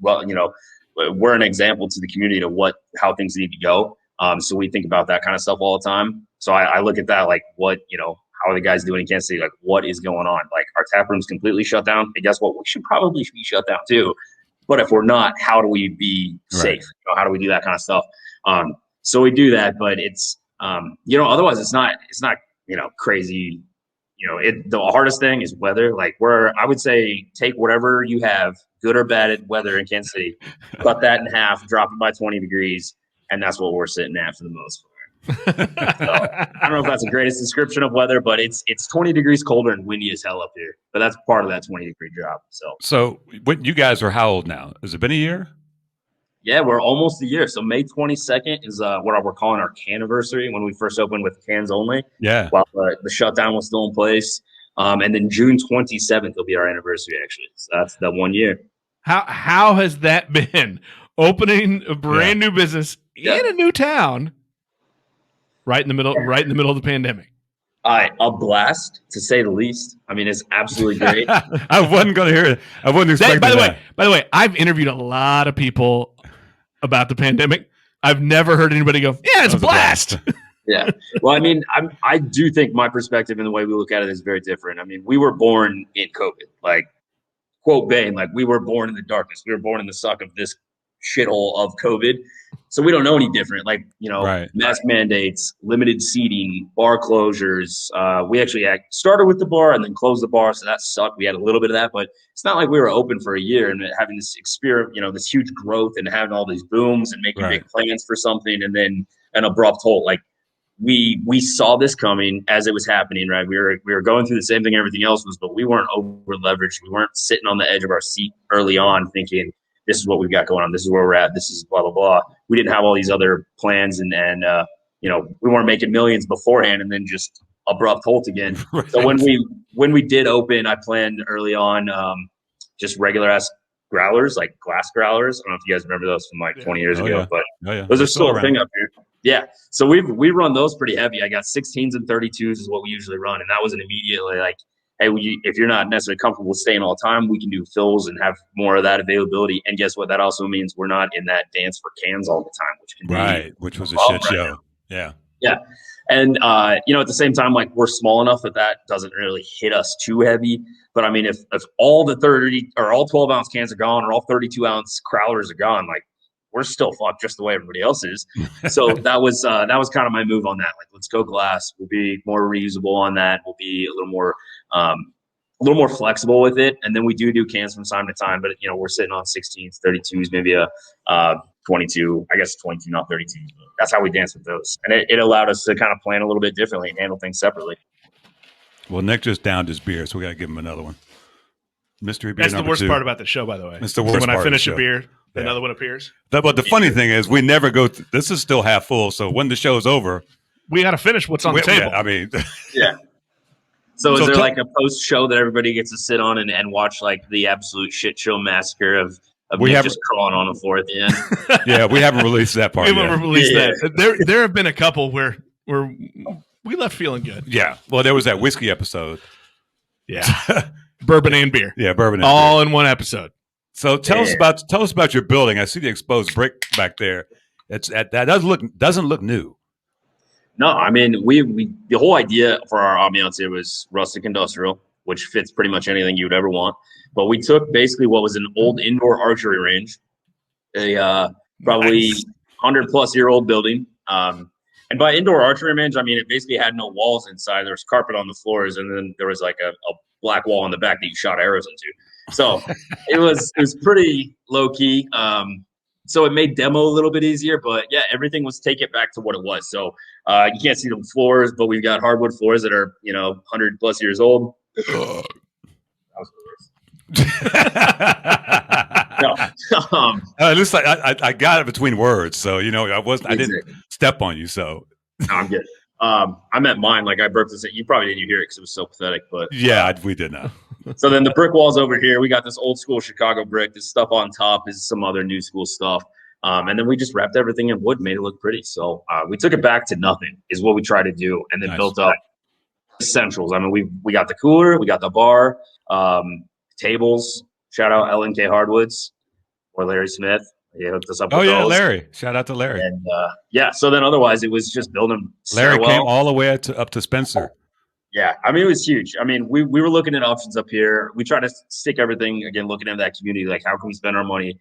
we're an example to the community to how things need to go. So we think about that kind of stuff all the time. So I look at that, like how are the guys doing in Kansas City? Like what is going on? Like our tap room's completely shut down. And guess what? We should probably be shut down too. But if we're not, how do we be safe? How do we do that kind of stuff? So we do that, but it's, otherwise it's not crazy. The hardest thing is weather. Like I would say take whatever you have, good or bad weather in Kansas City, cut that in half, drop it by 20 degrees. And that's what we're sitting at for the most part. So, I don't know if that's the greatest description of weather, but it's 20 degrees colder and windy as hell up here. But that's part of that 20-degree drop. So what you guys are how old now? Has it been a year? Yeah, we're almost a year. So May 22nd is what we're calling our canniversary, when we first opened with cans only. Yeah. While the shutdown was still in place. And then June 27th will be our anniversary, actually. So that's the 1 year. How has that been? Opening a brand new business in a new town, right in the middle of the pandemic. A blast, to say the least. I mean, it's absolutely great. I wasn't going to hear it. I wasn't expecting that. By the way, I've interviewed a lot of people about the pandemic. I've never heard anybody go, "Yeah, it's a blast." Yeah. Well, I mean, I do think my perspective and the way we look at it is very different. I mean, we were born in COVID, like quote Bane, like we were born in the darkness. We were born in the suck of this shithole of COVID. So we don't know any different, like, mask mandates, limited seating, bar closures. We actually started with the bar and then closed the bar. So that sucked. We had a little bit of that, but it's not like we were open for a year and having this experience, this huge growth and having all these booms and making big plans for something and then an abrupt halt. Like we saw this coming as it was happening, right? We were going through the same thing everything else was, but we weren't over leveraged. We weren't sitting on the edge of our seat early on thinking, this is what we've got going on. This is where we're at. This is blah, blah, blah. We didn't have all these other plans and we weren't making millions beforehand and then just abrupt halt again. Right. So when we did open, I planned early on just regular ass growlers, like glass growlers. I don't know if you guys remember those from like 20 years ago, but those are still a thing up here. Yeah. So we run those pretty heavy. I got 16s and 32s is what we usually run. And that was an immediately like, hey, if you're not necessarily comfortable staying all the time, we can do fills and have more of that availability. And guess what? That also means we're not in that dance for cans all the time, which was a shit show. Yeah. Yeah. And, at the same time, like we're small enough that doesn't really hit us too heavy. But I mean, if all the 30 or all 12 ounce cans are gone or all 32 ounce crowlers are gone, like we're still fucked just the way everybody else is. So that was kind of my move on that. Like, let's go glass. We'll be more reusable on that. We'll be a little more flexible with it. And then we do cans from time to time, but we're sitting on 16s, 32s, maybe a 22, I guess 22, not 32. That's how we dance with those. And it allowed us to kind of plan a little bit differently and handle things separately. Well, Nick just downed his beer, so we got to give him another one. Mystery beer. That's the worst part about the show, by the way. It's the worst when part I finish of a beer, another one appears. But the funny thing is, we never go. This is still half full, so when the show's over, we got to finish what's on the table. Yeah, I mean, yeah. So is there like a post show that everybody gets to sit on and watch like the absolute shit show massacre of Nick just crawling on the floor at the end? Yeah, we haven't released that part. We haven't released that. There have been a couple where we left feeling good. Yeah. Well, there was that whiskey episode. Yeah. Bourbon and beer. Yeah, bourbon and all beer. In one episode. So tell us about your building. I see the exposed brick back there. That doesn't look new. No, I mean we the whole idea for our ambiance here was rustic industrial, which fits pretty much anything you would ever want. But we took basically what was an old indoor archery range, a probably 100-plus-year-old building. And by indoor archery range, I mean it basically had no walls inside. There was carpet on the floors, and then there was like a black wall in the back that you shot arrows into. So it was pretty low key. So it made demo a little bit easier, but yeah, everything was take it back to what it was. So you can't see the floors, but we've got hardwood floors that are 100+ years old. That was the worst. No. Looks like I got it between words, so I didn't step on you. So no, I'm good. I meant mine. Like I burped this. You probably didn't hear it because it was so pathetic. But yeah, we did not. So then the brick walls over here, we got this old school Chicago brick. This stuff on top is some other new school stuff. And then we just wrapped everything in wood, made it look pretty. So we took it back to nothing is what we tried to do. And then built up essentials. I mean, we got the cooler, we got the bar, tables. Shout out LNK Hardwoods or Larry Smith. He hooked us up with those. Larry. Shout out to Larry. And so then otherwise it was just building. Larry came all the way up to Spencer. Yeah, I mean, it was huge. I mean, we were looking at options up here. We try to stick everything, again, looking at that community, like how can we spend our money,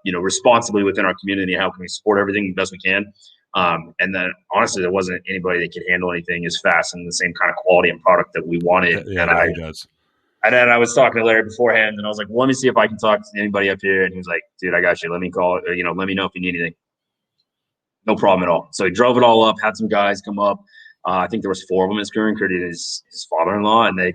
responsibly within our community? How can we support everything the best we can? And then, honestly, there wasn't anybody that could handle anything as fast and the same kind of quality and product that we wanted. Yeah, he does. And then I was talking to Larry beforehand, and I was like, well, let me see if I can talk to anybody up here. And he was like, dude, I got you. Let me call, let me know if you need anything. No problem at all. So he drove it all up, had some guys come up. I think there was 4 of them in his crew, including his father-in-law, and they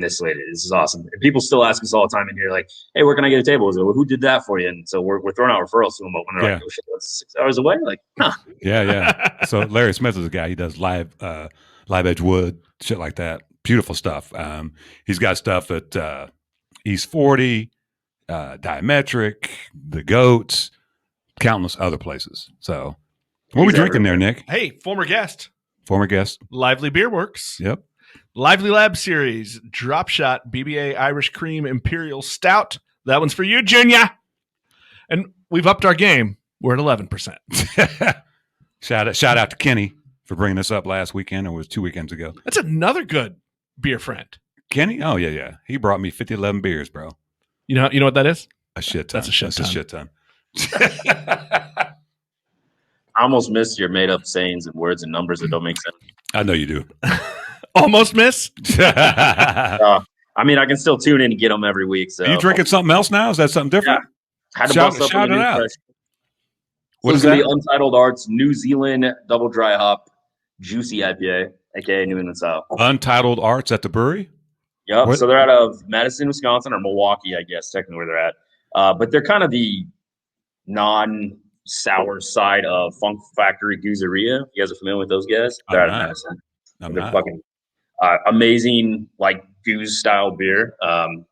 slayed it. This is awesome. And people still ask us all the time in here, like, hey, where can I get a table? Like, well, who did that for you? And so we're throwing out referrals to them, but when they're like, oh, shit, that's 6 hours away? Like, huh. Yeah. So Larry Smith is a guy. He does live edge wood, shit like that. Beautiful stuff. He's got stuff at East 40, Diametric, The Goats, countless other places. So what are we drinking there, Nick? Hey, former guest. Lively Beerworks. Yep. Lively Lab Series, Drop Shot, BBA Irish Cream Imperial Stout. That one's for you, Junior. And we've upped our game. We're at 11%. Shout out to Kenny for bringing us up last weekend, or it was 2 weekends ago. That's another good beer friend. Kenny? Oh, yeah. He brought me 11 beers, bro. You know what that is? A shit ton. That's a shit ton. I almost missed your made-up sayings and words and numbers that don't make sense. I know you do. Almost miss? I mean, I can still tune in and get them every week. So are you drinking something else now? Is that something different? Yeah. Had to bust up shout it out. What is that? Untitled Arts New Zealand double dry hop juicy IPA, aka New England style. Untitled Arts at the brewery. Yep. What? So they're out of Madison, Wisconsin, or Milwaukee, I guess, technically where they're at. But they're kind of the non-sour side of Funk Factory Goozeria. You guys are familiar with those guys? They're out of Madison. I'm They're not. fucking amazing, like goose style beer,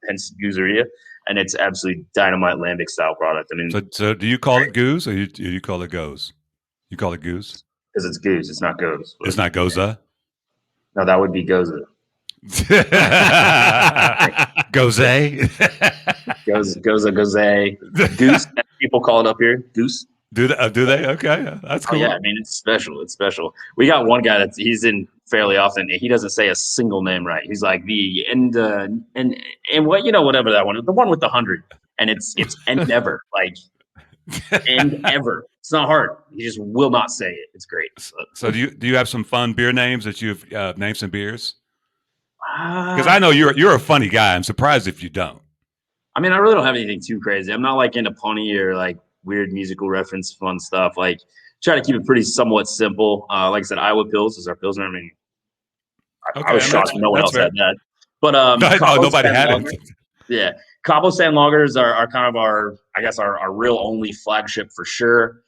hence Goozeria, and it's absolutely dynamite lambic style product. I mean, So do you call it goose or you call it goes? You call it goose? because it's goose, it's not goes. It's not goza. No, that would be goza. Goze. Goza, goose. As people call it up here, goose. Do they? Okay, that's cool. Oh, yeah, I mean, it's special. It's special. We got one guy he's in fairly often. He doesn't say a single name right. He's like and what, whatever that one is, the one with the 100, and it's Endeavor, like Endeavor. It's not hard. He just will not say it. It's great. So do you have some fun beer names that you've named some beers? Because I know you're a funny guy. I'm surprised if you don't. I mean, I really don't have anything too crazy. I'm not like into punny or like weird musical reference fun stuff. Like, try to keep it pretty somewhat simple. Like I said, Iowa Pills is our Pilsner. I mean, I was shocked no one else had that. But nobody had it. Yeah, Cabo San Lagers are kind of our real only flagship for sure.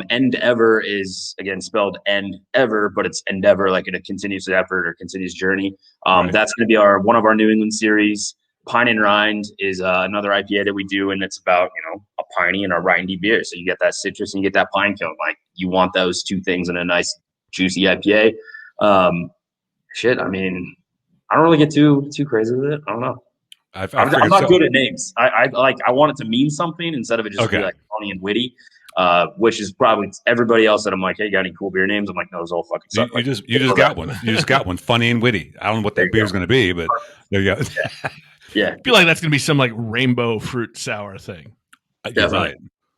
End Ever is again spelled End Ever, but it's Endeavor, like in a continuous effort or continuous journey. Right. That's going to be one of our New England series. Pine and Rind is another IPA that we do, and it's about a piney and a rindy beer. So you get that citrus and you get that pine cone. Like, you want those two things in a nice juicy IPA. I mean, I don't really get too crazy with it. I don't know. I'm not good at names. I want it to mean something instead of it just be like funny and witty. Which is probably everybody else that I'm like, hey, got any cool beer names? I'm like, no, those all fucking suck. You just got one. You just got one, funny and witty. I don't know what that beer's going to be, but there you go. Yeah. I feel like that's going to be some like rainbow fruit sour thing. You're right.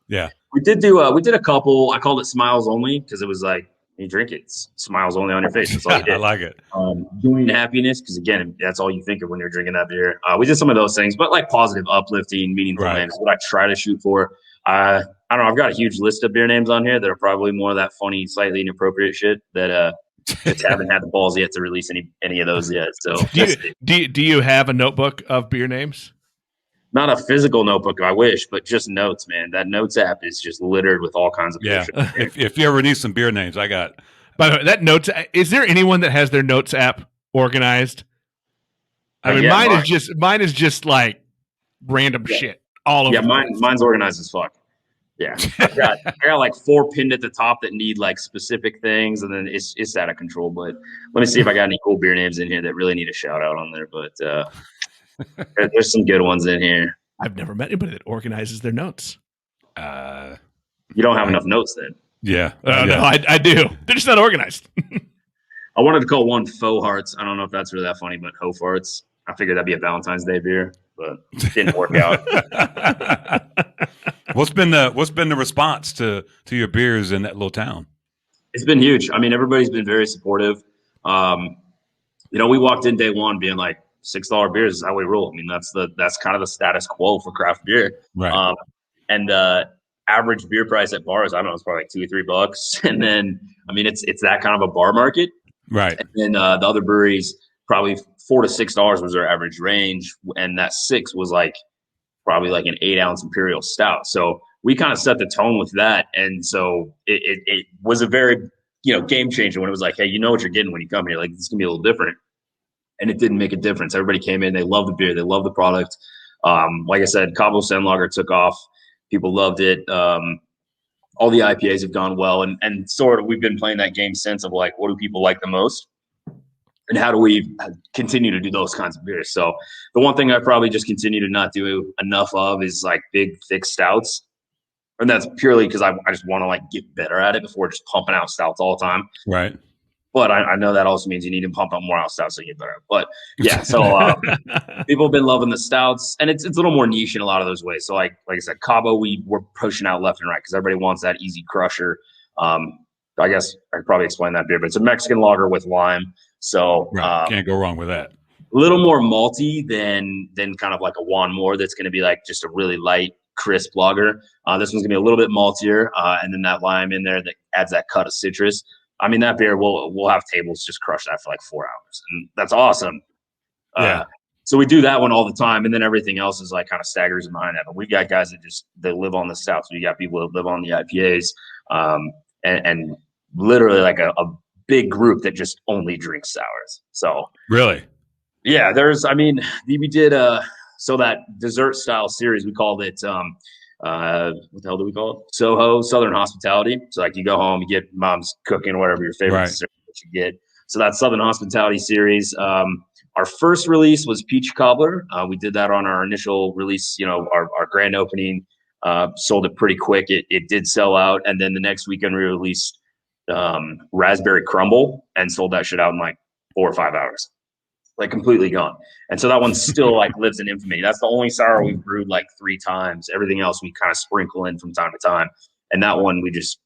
Yeah. We did a couple. I called it Smiles Only because it was like, you drink it, it's smiles only on your face. That's all you did. I like it. Joy and happiness, because again, that's all you think of when you're drinking that beer. We did some of those things, but like positive, uplifting, meaningful names is what I try to shoot for. I don't know. I've got a huge list of beer names on here that are probably more of that funny, slightly inappropriate shit that just haven't had the balls yet to release any of those yet. So do you have a notebook of beer names? Not a physical notebook, I wish, but just notes, man. That notes app is just littered with all kinds of bullshit. If you ever need some beer names, I got. By the way, that notes. Is there anyone that has their notes app organized? I mean, mine is just like random shit all over. Yeah, mine's organized as fuck. Yeah, I got like 4 pinned at the top that need like specific things, and then it's out of control. But let me see if I got any cool beer names in here that really need a shout out on there. But there's some good ones in here. I've never met anybody that organizes their notes. You don't have enough notes then. Yeah. No, I do. They're just not organized. I wanted to call one Faux Hearts. I don't know if that's really that funny, but Ho Farts. I figured that'd be a Valentine's Day beer, but it didn't work out. What's been the response to your beers in that little town? It's been huge. I mean, everybody's been very supportive. We walked in day one being like, $6 beers is how we roll. I mean, that's kind of the status quo for craft beer. Right. And average beer price at bars, I don't know, it's probably like $2 or $3. And then, I mean, it's that kind of a bar market. Right. And then the other breweries, probably $4 to $6 was their average range. And that 6 was like probably like an 8-ounce imperial stout. So we kind of set the tone with that. And so it was a very, game changer when it was like, hey, you know what you're getting when you come here. Like, it's going to be a little different. And it didn't make a difference. Everybody came in. They loved the beer. They loved the product. Like I said, Cabo San Lager took off. People loved it. All the IPAs have gone well. And sort of we've been playing that game since of like, what do people like the most? And how do we continue to do those kinds of beers? So the one thing I probably just continue to not do enough of is like big, thick stouts. And that's purely because I just want to like get better at it before just pumping out stouts all the time. Right. But I know that also means you need to pump up more out stouts to get better. But yeah, so people have been loving the stouts, and it's a little more niche in a lot of those ways. So like I said, Cabo, we're pushing out left and right because everybody wants that easy crusher. I guess I could probably explain that beer, but it's a Mexican lager with lime. So can't go wrong with that. A little more malty than kind of like a Juan Moore that's going to be like just a really light, crisp lager. This one's going to be a little bit maltier, and then that lime in there that adds that cut of citrus. I mean, that beer, we'll have tables just crush that for like 4 hours, and that's awesome. Yeah. So we do that one all the time, and then everything else is like kind of staggers behind that. But we've got guys that live on the stouts. We got people that live on the IPAs, and literally like a big group that just only drinks sours. So Really? yeah, we did so that dessert style series, we called it what the hell do we call it? Soho, Southern Hospitality. So like you go home, you get mom's cooking, whatever your favorite Right. dessert that you get. So that Southern Hospitality series. Our first release was Peach Cobbler. We did that on our initial release, our grand opening, sold it pretty quick. It did sell out. And then the next weekend we released Raspberry Crumble and sold that shit out in like 4 or 5 hours. Like completely gone. And so that one still like lives in infamy. That's the only sour we've brewed like 3 times. Everything else we kind of sprinkle in from time to time. And that one we just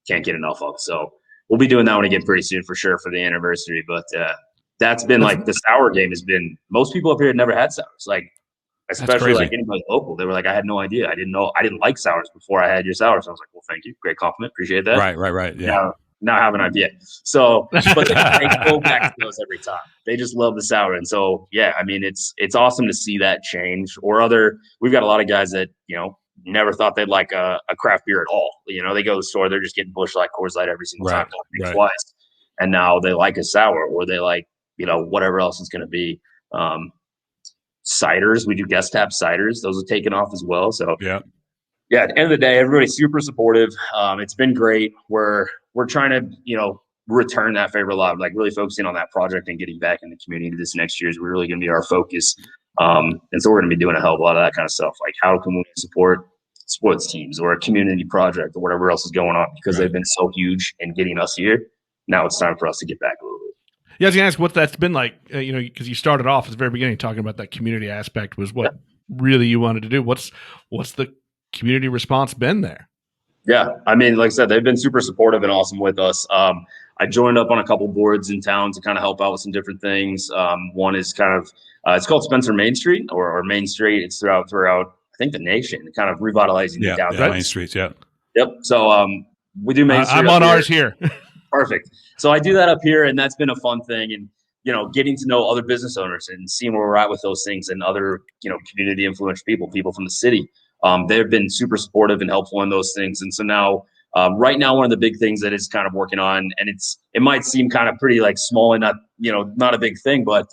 can't get enough of. So we'll be doing that one again pretty soon for sure for the anniversary. But that's been like the sour game has been, most people up here had never had sours. Like, especially like anybody local. They were like, I had no idea. I didn't like sours before I had your sours. So I was like, well, thank you. Great compliment. Appreciate that. Right. Yeah. Now I have an IPA. So, but they go back to those every time. They just love the sour. And so, yeah, I mean, it's awesome to see that change. We've got a lot of guys that, never thought they'd like a craft beer at all. They go to the store, they're just getting Busch Light, Coors Light every single time, twice. And now they like a sour, or they like, whatever else it's going to be. Ciders, we do guest tap ciders. Those are taken off as well. So, yeah, at the end of the day, everybody's super supportive. It's been great. We're trying to, return that favor love, like really focusing on that project and getting back in the community this next year is really going to be our focus. And so we're going to be doing a hell of a lot of that kind of stuff. Like how can we support sports teams or a community project or whatever else is going on, because they've been so huge in getting us here. Now it's time for us to get back a little bit. Yeah, I was going to ask what that's been like, because you started off at the very beginning talking about that community aspect was what really you wanted to do. What's the community response been there? Yeah, I mean, like I said, they've been super supportive and awesome with us. I joined up on a couple boards in town to kind of help out with some different things. One is kind of it's called Spencer Main Street or Main Street. It's throughout I think the nation, kind of revitalizing the downtown. Main Streets. Yeah. Yep. So we do Main Street. I'm on ours here. Perfect. So I do that up here, and that's been a fun thing. And getting to know other business owners and seeing where we're at with those things, and other community influential people from the city. They've been super supportive and helpful in those things. And so now, right now, one of the big things that is kind of working on, and it might seem kind of pretty like small and not a big thing, but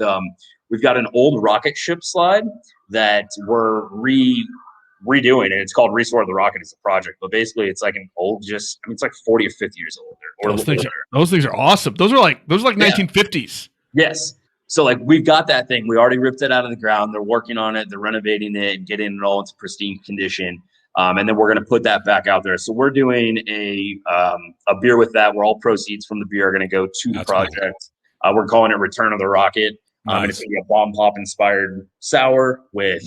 we've got an old rocket ship slide that we're redoing, and it's called Restore the Rocket as a project. But basically, it's like an old, it's like 40 or 50 years old. Those things are awesome. Those are like 1950s. Yes. So like we've got that thing. We already ripped it out of the ground. They're working on it. They're renovating it and getting it all into pristine condition. And then we're going to put that back out there. So we're doing a beer with that, where all proceeds from the beer are going to go to the project. Cool. We're calling it Return of the Rocket. Nice. And it's going to be a bomb pop inspired sour with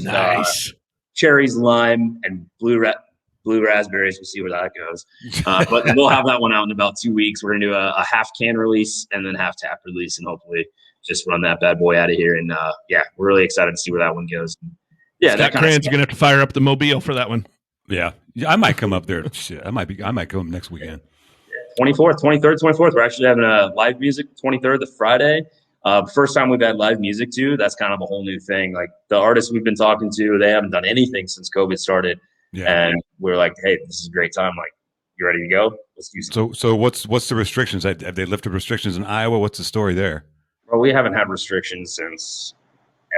cherries, lime, and blue raspberries. We'll see where that goes. But we'll have that one out in about 2 weeks. We're going to do a half can release and then half tap release, and hopefully just run that bad boy out of here. And we're really excited to see where that one goes. Yeah, Scott Cran's going to have to fire up the mobile for that one. Yeah, I might come up there. Shit, I might come next weekend. 24th, 23rd, 24th. We're actually having a live music 23rd, the Friday. First time we've had live music too. That's kind of a whole new thing. Like the artists we've been talking to, they haven't done anything since COVID started. Yeah. And we're like, hey, this is a great time. Like, you ready to go? Let's do something. So what's the restrictions? Have they lifted restrictions in Iowa? What's the story there? Well, we haven't had restrictions since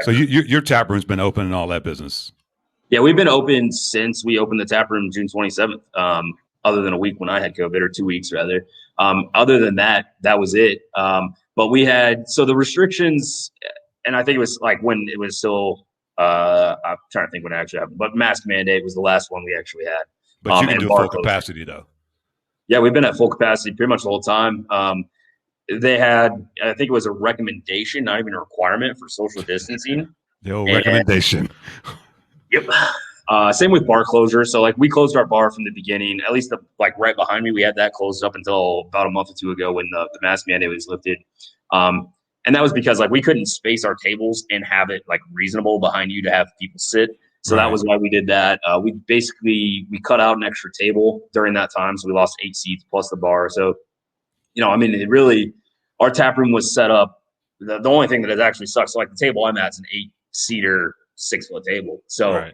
ever. So your tap room's been open and all that business? Yeah, we've been open since we opened the tap room June 27th, other than a week when I had COVID, or 2 weeks rather. Other than that, that was it. But we had, so the restrictions, and I think it was like when it was still, I'm trying to think when it actually happened, but mask mandate was the last one we actually had. But you can do full capacity though. Yeah, we've been at full capacity pretty much the whole time. They had, I think it was a recommendation, not even a requirement, for social distancing. The old recommendation. Yep. Same with bar closure. So like we closed our bar from the beginning, at least like right behind me, we had that closed up until about a month or two ago when the mask mandate was lifted. And that was because like we couldn't space our tables and have it like reasonable behind you to have people sit. So that was why we did that. We cut out an extra table during that time. So we lost 8 seats plus the bar. So I mean, it really, our tap room was set up. The only thing that it actually sucks, so like the table I'm at is an 8-seater, 6-foot table. So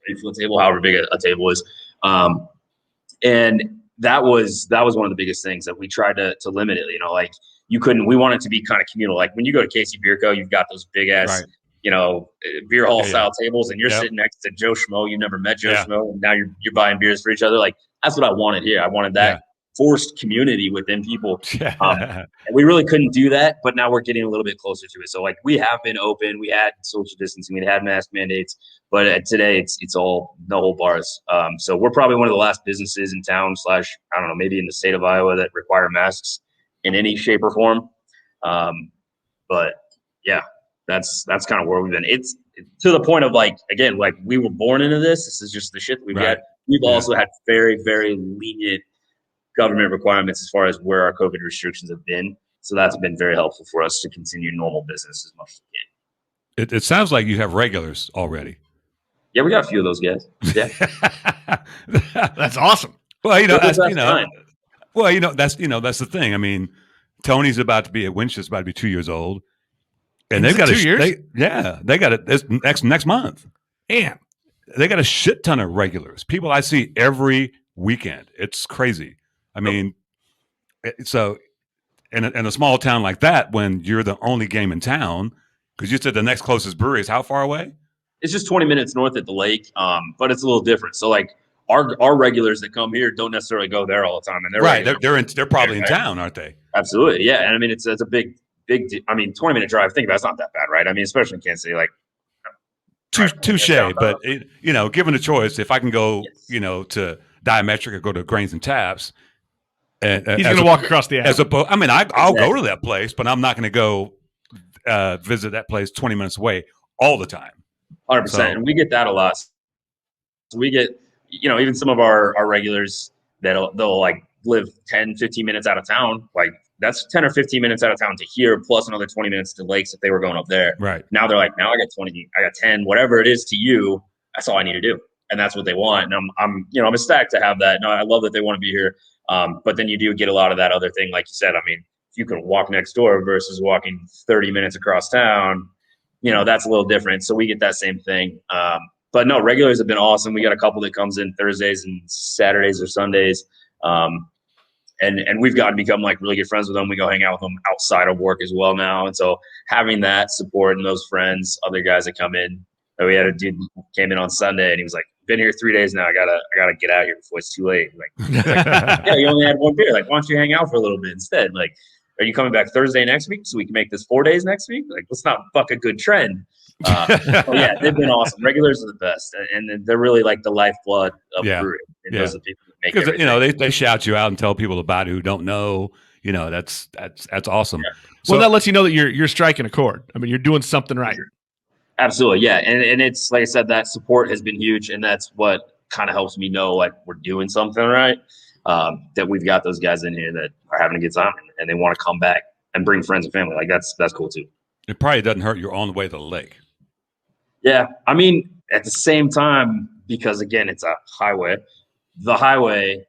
8-foot table, however big a table is. And that was one of the biggest things that we tried to limit it. Like we want it to be kind of communal. Like when you go to Casey Beer Co., you've got those big ass, beer hall style tables, and you're sitting next to Joe Schmo. You never met Joe Schmo, and now you're buying beers for each other. Like that's what I wanted here. I wanted that forced community within people. And we really couldn't do that, but now we're getting a little bit closer to it. So like we have been open, we had social distancing, we had mask mandates, but today it's all no hold bars. So we're probably one of the last businesses in town / I don't know, maybe in the state of Iowa that require masks in any shape or form. But yeah, that's kind of where we've been. It's to the point of like, again, like we were born into this. This is just the shit that we've had. We've also had very, very lenient government requirements as far as where our COVID restrictions have been. So that's been very helpful for us to continue normal business as much as we can. It sounds like you have regulars already. Yeah, we got a few of those guys. Yeah. That's awesome. Well, that's the thing. I mean, Tony's about to be at Winchester's about to be 2 years old. And they've got 2 years? They got it this next month. Damn. They got a shit ton of regulars. People I see every weekend. It's crazy. I mean, so in a small town like that, when you're the only game in town, because you said the next closest brewery is how far away? It's just 20 minutes north at the lake, but it's a little different. So like our regulars that come here don't necessarily go there all the time, and they're probably in town, aren't they? Absolutely, yeah. And I mean, it's a big. I mean, 20-minute drive. Think about it's not that bad, right? I mean, especially in Kansas City, like. Touche, but given a choice, if I can go, to Diametric or go to Grains and Taps. He's going to walk across the aisle. I'll go to that place, but I'm not going to go visit that place 20 minutes away all the time. 100%. And we get that a lot. So we get, even some of our regulars they'll like live 10, 15 minutes out of town. Like that's 10 or 15 minutes out of town to here, plus another 20 minutes to lakes if they were going up there. Right. Now they're like, now I got 20, I got 10, whatever it is to you. That's all I need to do. And that's what they want. And I'm ecstatic to have that. No, I love that they want to be here. But then you do get a lot of that other thing, like you said. I mean, if you can walk next door versus walking 30 minutes across town, that's a little different. So we get that same thing. But no, regulars have been awesome. We got a couple that comes in Thursdays and Saturdays or Sundays. And we've gotten to become like really good friends with them. We go hang out with them outside of work as well now. And so having that support and those friends, other guys that come in. We had a dude came in on Sunday and he was like, been here 3 days now. I gotta get out here before it's too late. Like, yeah, you only had one beer. Like, why don't you hang out for a little bit instead? Like, are you coming back Thursday next week so we can make this 4 days next week? Like, let's not fuck a good trend. Yeah, they've been awesome. Regulars are the best, and they're really like the lifeblood of brewing. And those are the people that make everything. They shout you out and tell people about it who don't know. That's awesome. Yeah. Well, that lets you know that you're striking a chord. I mean, you're doing something right. Absolutely, yeah, and it's like I said, that support has been huge, and that's what kind of helps me know like we're doing something right. That we've got those guys in here that are having a good time and they want to come back and bring friends and family. Like that's cool too. It probably doesn't hurt you're on the way to the lake. Yeah, I mean, at the same time, because again, it's a highway. The highway,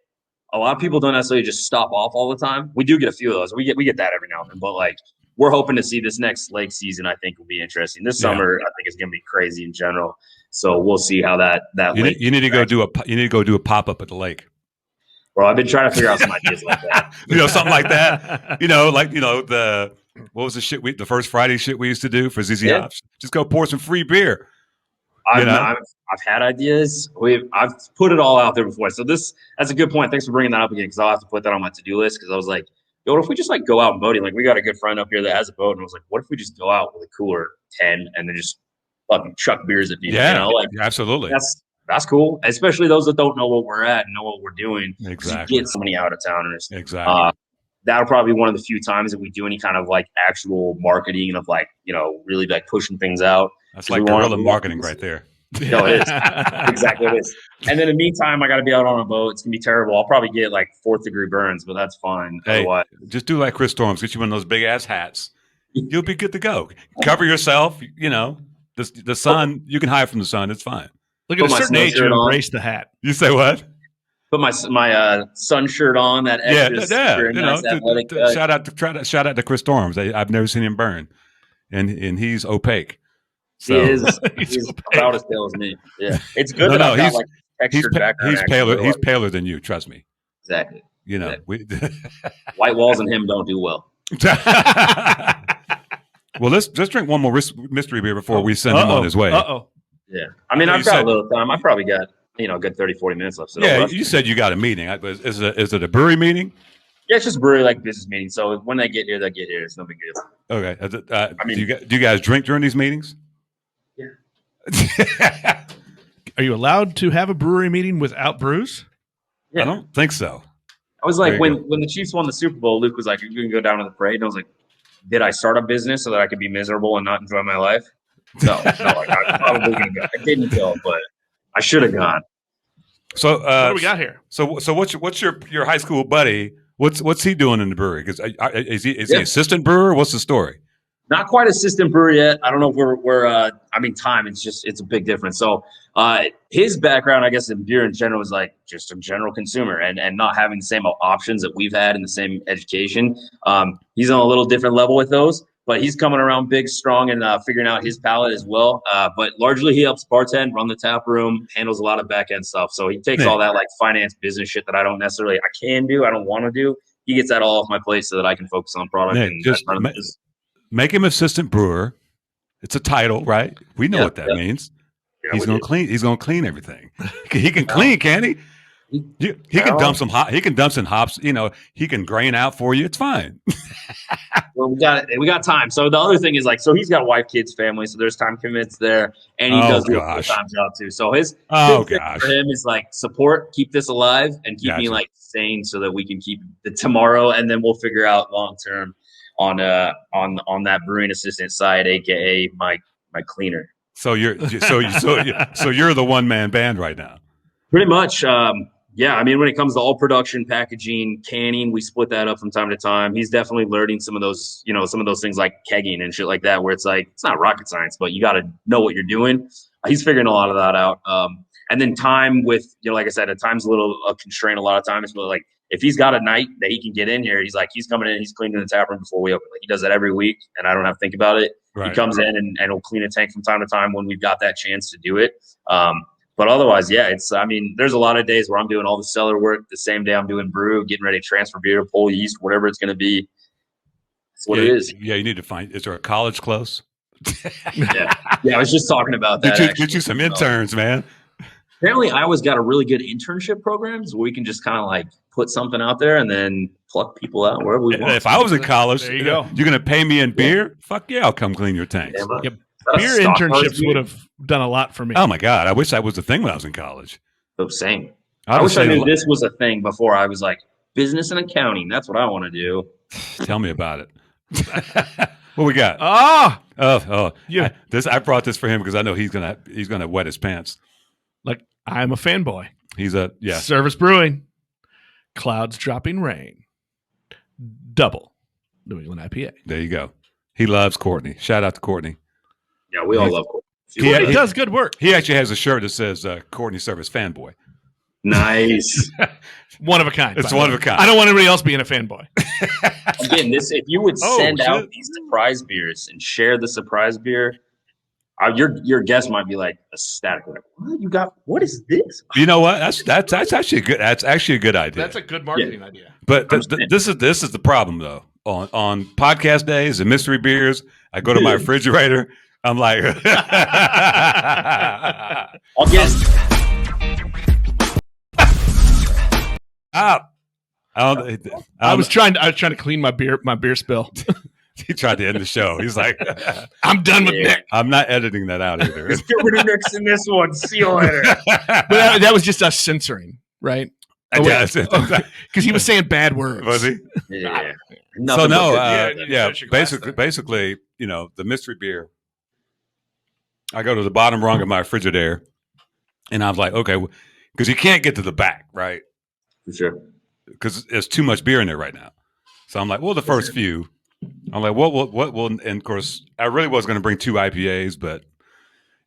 a lot of people don't necessarily just stop off all the time. We do get a few of those. We get that every now and then, but like. We're hoping to see this next lake season. I think will be interesting. This summer, I think is going to be crazy in general. So we'll see how that lake. You need to go do a pop up at the lake. Well, I've been trying to figure out some ideas like that. Something like that. What was the first Friday shit we used to do for ZZ Hops? Just go pour some free beer. I've had ideas. I've put it all out there before. So that's a good point. Thanks for bringing that up again because I'll have to put that on my to-do list because I was like. Yo, what if we just like go out boating? Like we got a good friend up here that has a boat, and I was like, what if we just go out with a cooler 10 and then just fucking chuck beers at people? Yeah, absolutely. That's cool, especially those that don't know what we're at and know what we're doing. Exactly. You get so many out of towners. Exactly. That'll probably be one of the few times that we do any kind of like actual marketing of like really like pushing things out. That's like guerrilla marketing right there. No, it is. Exactly it is. And then in the meantime, I got to be out on a boat. It's going to be terrible. I'll probably get like 4th-degree burns, but that's fine. Hey, otherwise, just do like Chris Storms. Get you one of those big-ass hats. You'll be good to go. Cover yourself. The sun, you can hide from the sun. It's fine. Look at a certain age, you embrace the hat. You say what? Put my sun shirt on, that extra super nice athletic. Shout out to Chris Storms. I've never seen him burn, and he's opaque. So he's about as pale as me. Yeah, it's good that I've got like textured background. He's paler than you. Trust me. Exactly. You know, white walls and him don't do well. Well, let's drink one more mystery beer before we send him on his way. Yeah, I mean, I've got a little time. I probably got a good 30-40 minutes left. So yeah, you said you got a meeting. Is it a brewery meeting? Yeah, it's just a brewery like business meeting. So when they get here, they get here. It's no big deal. Okay. I mean, do you guys drink during these meetings? Yeah. Are you allowed to have a brewery meeting without brews? Yeah. I don't think so. I was like, when the Chiefs won the Super Bowl, Luke was like, "You're going to go down to the parade." And I was like, "Did I start a business so that I could be miserable and not enjoy my life?" No, I'm probably going to go. I didn't go, but I should have gone. So what do we got here? So what's your high school buddy? What's he doing in the brewery? Because is he assistant brewer? What's the story? Not quite assistant brewer yet. I don't know if we're I mean, time. It's a big difference. So his background, I guess, in beer in general is like just a general consumer and not having the same options that we've had in the same education. He's on a little different level with those, but he's coming around big, strong, and figuring out his palate as well. But largely he helps bartend, run the tap room, handles a lot of back end stuff. So he takes all that like finance business shit that I don't want to do. He gets that all off my plate so that I can focus on product. And just make him assistant brewer. It's a title, right? We know what that means. Yeah, he's gonna clean. He's gonna clean everything. He can clean, can he? He can dump some hop. He can dump some hops. You know, he can grain out for you. It's fine. Well, we got time. So the other thing is like, so he's got a wife, kids, family. So there's time commitments there, and he does do a full-time job too. So his thing for him is like support, keep this alive, and keep me like sane, so that we can keep the tomorrow, and then we'll figure out long term on that brewing assistant side, aka my cleaner. So you're the one man band right now. Pretty much. Yeah, I mean, when it comes to all production, packaging, canning, we split that up from time to time. He's definitely learning some of those things like kegging and shit like that, where it's like, it's not rocket science, but you got to know what you're doing. He's figuring a lot of that out. And then time with, like I said, at times a little constraint a lot of times, but like if he's got a night that he can get in here, he's coming in, he's cleaning the tap room before we open. Like, he does that every week, and I don't have to think about it. Right. He comes in and he'll clean a tank from time to time when we've got that chance to do it. But otherwise, yeah, there's a lot of days where I'm doing all the cellar work the same day I'm doing brew, getting ready to transfer beer, pull yeast, whatever it's going to be. That's what it is. Yeah, you need to find. Is there a college close? Yeah, I was just talking about that. Get you some interns, man. Apparently, Iowa's got a really good internship programs where we can just kind of like put something out there and then pluck people out wherever we want. If I was in college, there you go. You're going to pay me in beer? Fuck yeah, I'll come clean your tanks. Yeah, beer internships would have done a lot for me. Oh my God, I wish that was the thing when I was in college. So same. I wish I knew this was a thing before I was like, business and accounting. That's what I want to do. Tell me about it. What we got? Yeah. I brought this for him because I know he's gonna wet his pants. Like, I'm a fanboy. He's Servaes Brewing, Clouds Dropping Rain, double New England IPA. There you go. He loves Courtney. Shout out to Courtney. Yeah, we all love Courtney. He does good work. He actually has a shirt that says Courtney Servaes fanboy. Nice. One of a kind. It's one of a kind. I don't want anybody else being a fanboy. Again, if you would send out these surprise beers and share the surprise beer, your guest might be like ecstatic. Like, what you got? What is this? You know what? That's actually good. That's actually a good idea. That's a good marketing idea. But this is the problem though. On podcast days and mystery beers, I go to my refrigerator. I'm like, I'll guess. I was trying to clean my beer spill. He tried to end the show. He's like, I'm done with Nick. I'm not editing that out either. Let's get rid of Nick's in this one. See you later. But that was just us censoring, right? Because he was saying bad words. Was he? Yeah. So no, basically, the mystery beer. I go to the bottom rung of my Frigidaire, and I was like, okay, because you can't get to the back, right? For sure. Because there's too much beer in there right now. So I'm like, well, the first few. I'm like, what? And of course, I really was going to bring 2 IPAs, but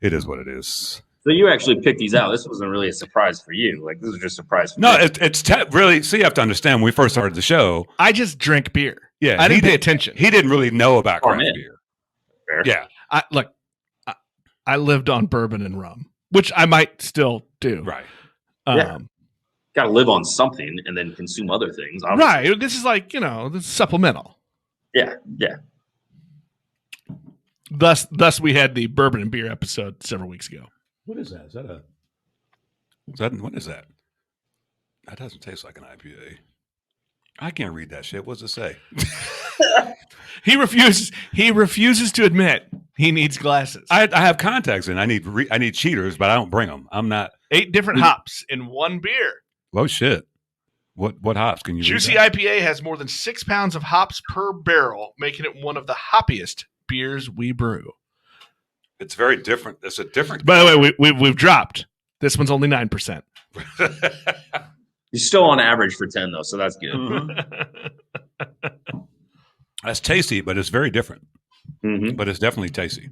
it is what it is. So you actually picked these out. This wasn't really a surprise for you. Like, this was just a surprise for No, me. it's really. See, you have to understand. When we first started the show, I just drink beer. yeah, I didn't pay attention. He didn't really know about Oh, craft man. beer. Fair. Yeah, I lived on bourbon and rum, which I might still do. right. Yeah. Got to live on something and then consume other things. Obviously. Right. This is like, this is supplemental. Yeah. Thus we had the bourbon and beer episode several weeks ago. What is that? What is that? That doesn't taste like an IPA. I can't read that shit. What's it say? He refuses to admit he needs glasses. I have contacts in. I need cheaters, but I don't bring them. I'm not. 8 different hops in one beer. Oh shit! What hops can you? Juicy read that? IPA has more than 6 pounds of hops per barrel, making it one of the hoppiest beers we brew. It's very different. It's a different. By the way, we've dropped. This one's only 9%. You're still on average for 10 though, so that's good. Mm-hmm. That's tasty, but it's very different. Mm-hmm. But it's definitely tasty.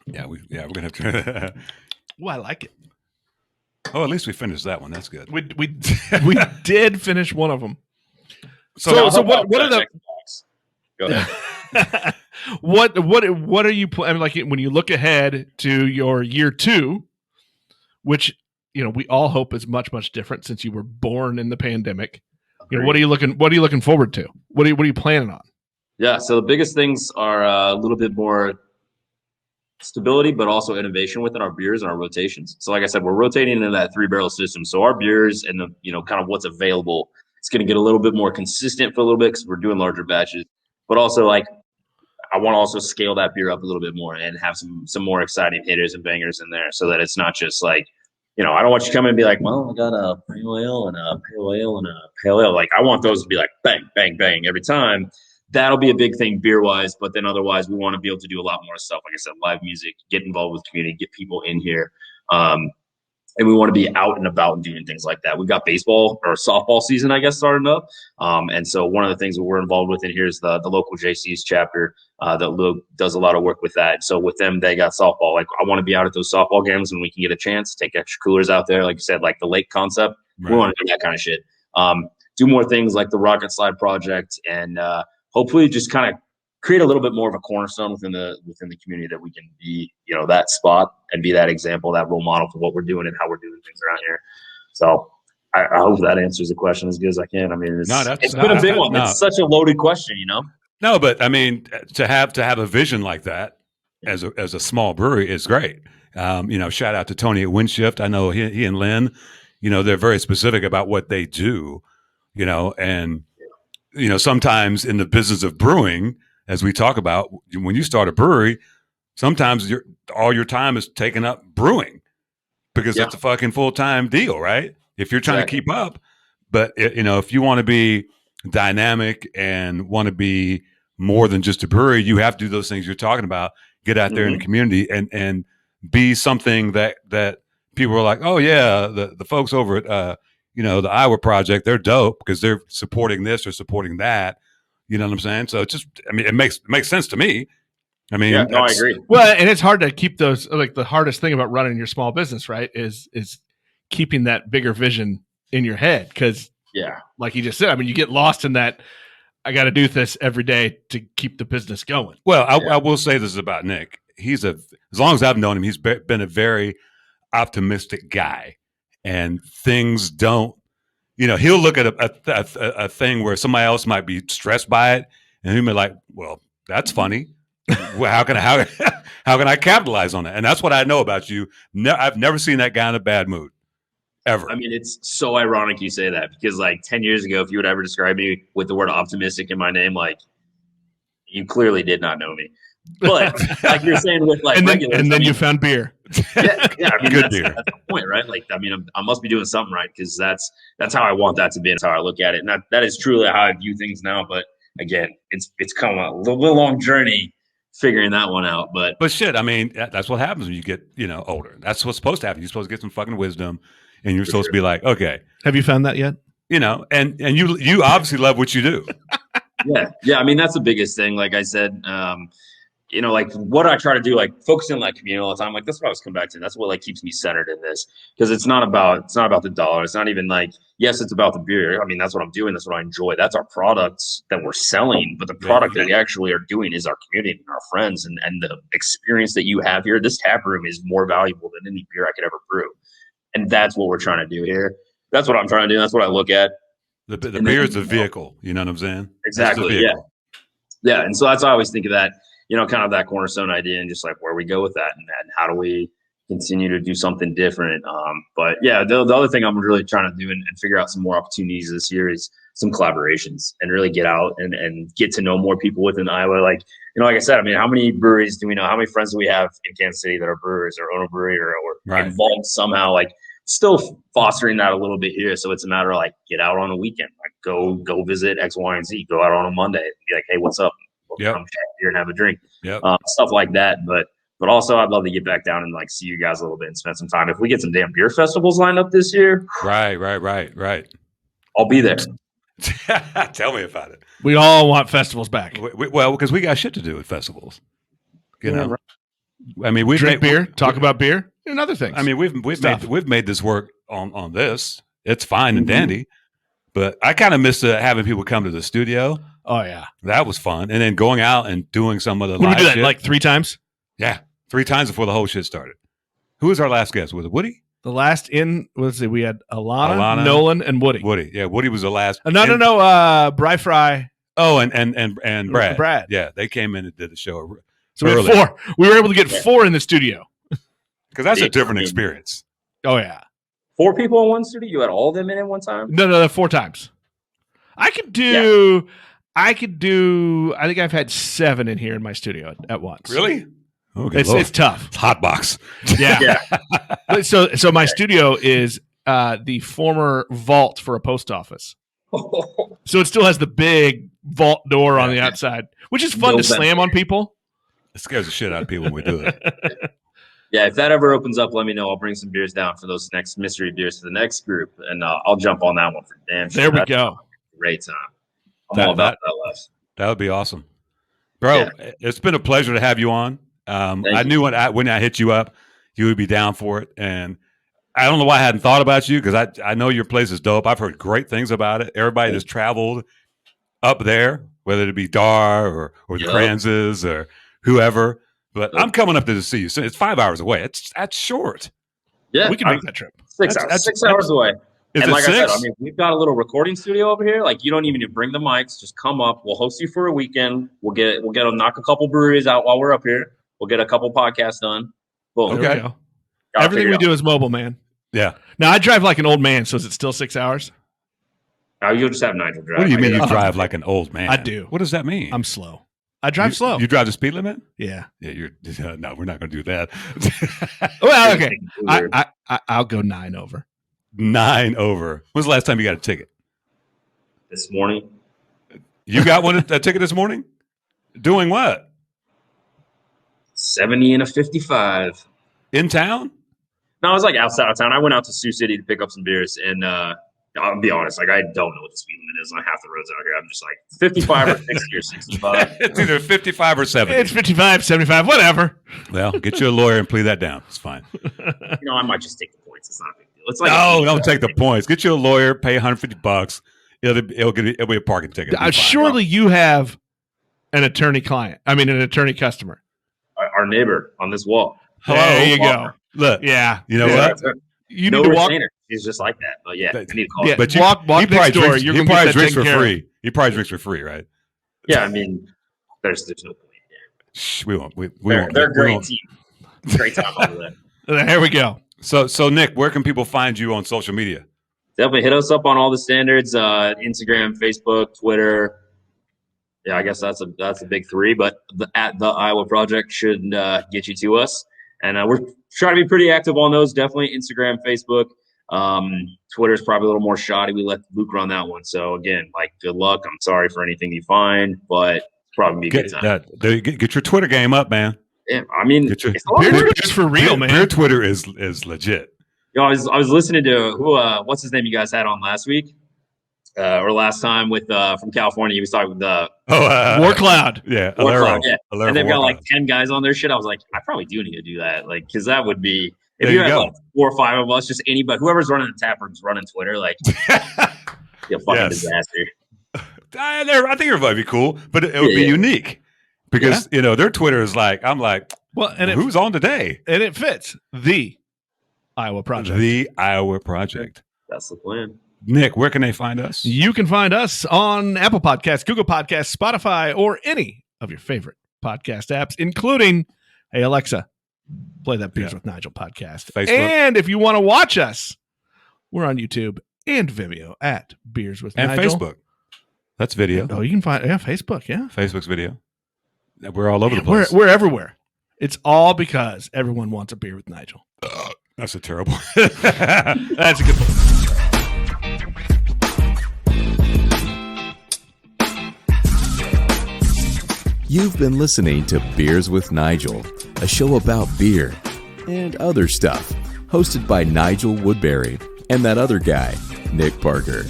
We're gonna have to. Well, I like it. Oh, at least we finished that one. That's good. We did finish one of them. So What are the Go ahead. what are you? I mean, like when you look ahead to your year 2, which we all hope is much different since you were born in the pandemic. What are you looking forward to? What are you planning on? Yeah, so the biggest things are a little bit more stability, but also innovation within our beers and our rotations. So like I said, we're rotating into that 3-barrel system. So our beers and the kind of what's available, it's going to get a little bit more consistent for a little bit because we're doing larger batches. But also I want to also scale that beer up a little bit more and have some more exciting hitters and bangers in there so that it's not just like, I don't want you to come in and be like, well, I got a pale ale and a pale ale and a pale ale. Like I want those to be like bang, bang, bang every time. That'll be a big thing beer-wise, but then otherwise we want to be able to do a lot more stuff. Like I said, live music, get involved with the community, get people in here. And we want to be out and about and doing things like that. We've got baseball or softball season, I guess, starting up. And so one of the things that we're involved with in here is the local JC's chapter that does a lot of work with that. So with them, they got softball. Like I want to be out at those softball games when we can get a chance, take extra coolers out there. Like you said, like the lake concept, Right. We want to do that kind of shit. Do more things like the Rocket Slide project and hopefully just kind of create a little bit more of a cornerstone within the community that we can be, that spot and be that example, that role model for what we're doing and how we're doing things around here. So I hope that answers the question as good as I can. I mean, it's been a big one. No. It's such a loaded question, No, but I mean, to have a vision like that as a small brewery is great. Shout out to Tony at Windshift. I know he and Lynn, they're very specific about what they do, and sometimes in the business of brewing, as we talk about, when you start a brewery, sometimes all your time is taken up brewing because that's a fucking full-time deal, right? If you're trying to keep up, but if you want to be dynamic and want to be more than just a brewery, you have to do those things you're talking about, get out there in the community and be something that people are like, oh yeah, the folks over at, the Iowa Project, they're dope because they're supporting this or supporting that. You know what I'm saying? So it makes sense to me. I mean, I agree. Well, and it's hard to keep those, like the hardest thing about running your small business, right, is keeping that bigger vision in your head. Because, like you just said, I mean, you get lost in that. I got to do this every day to keep the business going. Well, I will say this about Nick. As long as I've known him, he's been a very optimistic guy, and things don't. He'll look at a thing where somebody else might be stressed by it, and he'll be like, "Well, that's funny. Well, how can I capitalize on that?" And that's what I know about you. I've never seen that guy in a bad mood, ever. I mean, it's so ironic you say that because, like 10 years ago, if you would ever describe me with the word optimistic in my name, like you clearly did not know me. But like you're saying with like and then you found beer. Yeah. I mean, Good beer. That's the point, right? Like, I mean, I must be doing something right because that's how I want that to be. That's how I look at it, and that is truly how I view things now. But again, it's come a little long journey figuring that one out. But shit, I mean, that's what happens when you get older. That's what's supposed to happen. You're supposed to get some fucking wisdom, and you're supposed to be like, okay, have you found that yet? And you obviously love what you do. Yeah. I mean, that's the biggest thing. Like I said, you know, like what I try to do, like focusing on that community all the time. Like that's what I was coming back to. And that's what like keeps me centered in this, because it's not about the dollar. It's not even like, yes, it's about the beer. I mean, that's what I'm doing. That's what I enjoy. That's our products that we're selling. But the product that we actually are doing is our community and our friends, and the experience that you have here. This tap room is more valuable than any beer I could ever brew. And that's what we're trying to do here. That's what I'm trying to do. That's what I look at. The beer is the vehicle. You know what I'm saying? Exactly. Yeah. Yeah. And so that's how I always think of that, you know, kind of that cornerstone idea, and just like where we go with that, and how do we continue to do something different. But yeah, the other thing I'm really trying to do and figure out some more opportunities this year is some collaborations, and really get out and get to know more people within Iowa. Like, you know, like I said, I mean, how many breweries do we know? How many friends do we have in Kansas City that are brewers or own a brewery or involved somehow? Like, still fostering that a little bit here. So it's a matter of like, get out on a weekend, like go visit X, Y, and Z, go out on a Monday and be like, hey, what's up? We'll come chat here and have a drink. Stuff like that. But also I'd love to get back down and like see you guys a little bit and spend some time. If we get some damn beer festivals lined up this year. Right. I'll be there. Tell me about it. We all want festivals back. Well, because we got shit to do at festivals. You know, right. I mean, we drink beer, talk about beer, and other things. I mean, we've made this work on this. It's fine and dandy, but I kind of miss having people come to the studio. Oh yeah, that was fun, and then going out and doing some of the. Would we do that shit. like 3 times? Yeah, 3 times before the whole shit started. Who was our last guest? Was it Woody? The last let's see, we had Alana, Nolan, and Woody. Yeah, Woody was the last. No. Bry Fry. Oh, and Brad. Brad. Yeah, they came in and did the show. So we had 4. We were able to get 4 in the studio. Because that's a different experience. Oh yeah, 4 people in one studio. You had all of them in at one time. No, 4 times. I could do. Yeah. I think I've had 7 in here in my studio at once. Really? Okay, it's tough. It's hot box. Yeah. So my studio is the former vault for a post office. So it still has the big vault door on the outside, which is fun to slam on people. It scares the shit out of people when we do it. Yeah, if that ever opens up, let me know. I'll bring some beers down for those next mystery beers for the next group, and I'll jump on that one for damn sure. There we go. Great time. I'm all about that left. That would be awesome. Bro, it's been a pleasure to have you on. I knew when I hit you up, you would be down for it. And I don't know why I hadn't thought about you, because I know your place is dope. I've heard great things about it. Everybody that's traveled up there, whether it be Dar or the Kranzes or whoever. But I'm coming up there to see you. So it's 5 hours away. That's short. Yeah. We can make that trip. 6 hours. That's 6 hours away. Is and it like 6? I said, I mean, we've got a little recording studio over here. Like, you don't even need to bring the mics. Just come up. We'll host you for a weekend. We'll knock a couple breweries out while we're up here. We'll get a couple podcasts done. Boom. Okay. Everything we do is mobile, man. Yeah. Now I drive like an old man, so is it still 6 hours? Now you'll just have Nigel drive. What do you mean you drive like an old man? I do. What does that mean? I'm slow. I drive slow. You drive the speed limit? Yeah. Yeah. No, we're not going to do that. Well, okay. I'll go 9 over. 9 over. When's the last time you got a ticket? This morning. You got a ticket this morning? Doing what? 70 and a 55. In town? No, I was like outside of town. I went out to Sioux City to pick up some beers, and I'll be honest, like I don't know what the speed limit is on half the roads out here. I'm just like 55 or 60 or 65. It's either 55 or 70. It's 55, 75, whatever. Well, get you a lawyer and plead that down. It's fine. I might just take the points. It's not a big deal. It's like don't take the points. Get you a lawyer, pay $150. It'll be a parking ticket. Surely you have an attorney customer. Our neighbor on this wall. Hello, there you go. Look, you know what? You need to walk. He's just like that. But yeah, I need to call. Yeah, but walk next door. He probably drinks for free. He probably drinks for free, right? Yeah, I mean, there's no point. Yeah. Shh, we won't. They're a great team. Great time over there. There we go. So Nick, where can people find you on social media? Definitely hit us up on all the standards: Instagram, Facebook, Twitter. Yeah, I guess that's a big 3. But at the Iowa Project should get you to us, and we're trying to be pretty active on those. Definitely Instagram, Facebook. Twitter's probably a little more shoddy. We let Luke run that one. So again, like, good luck. I'm sorry for anything you find, but it's probably be a good time. Get your Twitter game up, man. Yeah, I mean, it's just for real, man. Your Twitter is legit. I was listening to what's his name you guys had on last week. or last time with from California, he was talking with the War Cloud. Yeah, War Alero. Cloud, yeah. Alero And they've War got like Cloud. 10 guys on their shit. I was like, I probably do need to do that, like, because that would be if There you you had go. like 4 or 5 of us, just anybody, whoever's running the tap room's running Twitter, like, be a fucking Yes. disaster. I think everybody would be cool, but it would be Yeah. unique because their Twitter is like, I'm like, Well, and who's on today? it fits the Iowa Project. The Iowa Project. That's the plan. Nick, where can they find us? You can find us on Apple Podcasts, Google Podcasts, Spotify, or any of your favorite podcast apps, including, hey, Alexa, play that Beers with Nigel podcast. Facebook. And if you want to watch us, we're on YouTube and Vimeo at Beers with And Nigel. Facebook. That's video. Oh, you can find Facebook, yeah. Facebook's video. We're all over the place. We're everywhere. It's all because everyone wants a beer with Nigel. That's a terrible. That's a good one. You've been listening to Beers with Nigel, a show about beer and other stuff, hosted by Nigel Woodbury and that other guy, Nick Parker.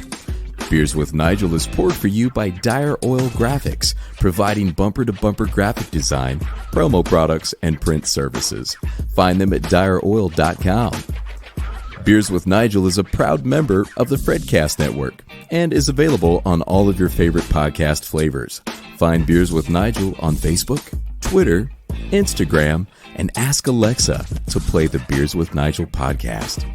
Beers with Nigel is poured for you by Dire Oil Graphics, providing bumper-to-bumper graphic design, promo products, and print services. Find them at direoil.com. Beers with Nigel is a proud member of the Fredcast Network and is available on all of your favorite podcast flavors. Find Beers with Nigel on Facebook, Twitter, Instagram, and ask Alexa to play the Beers with Nigel podcast.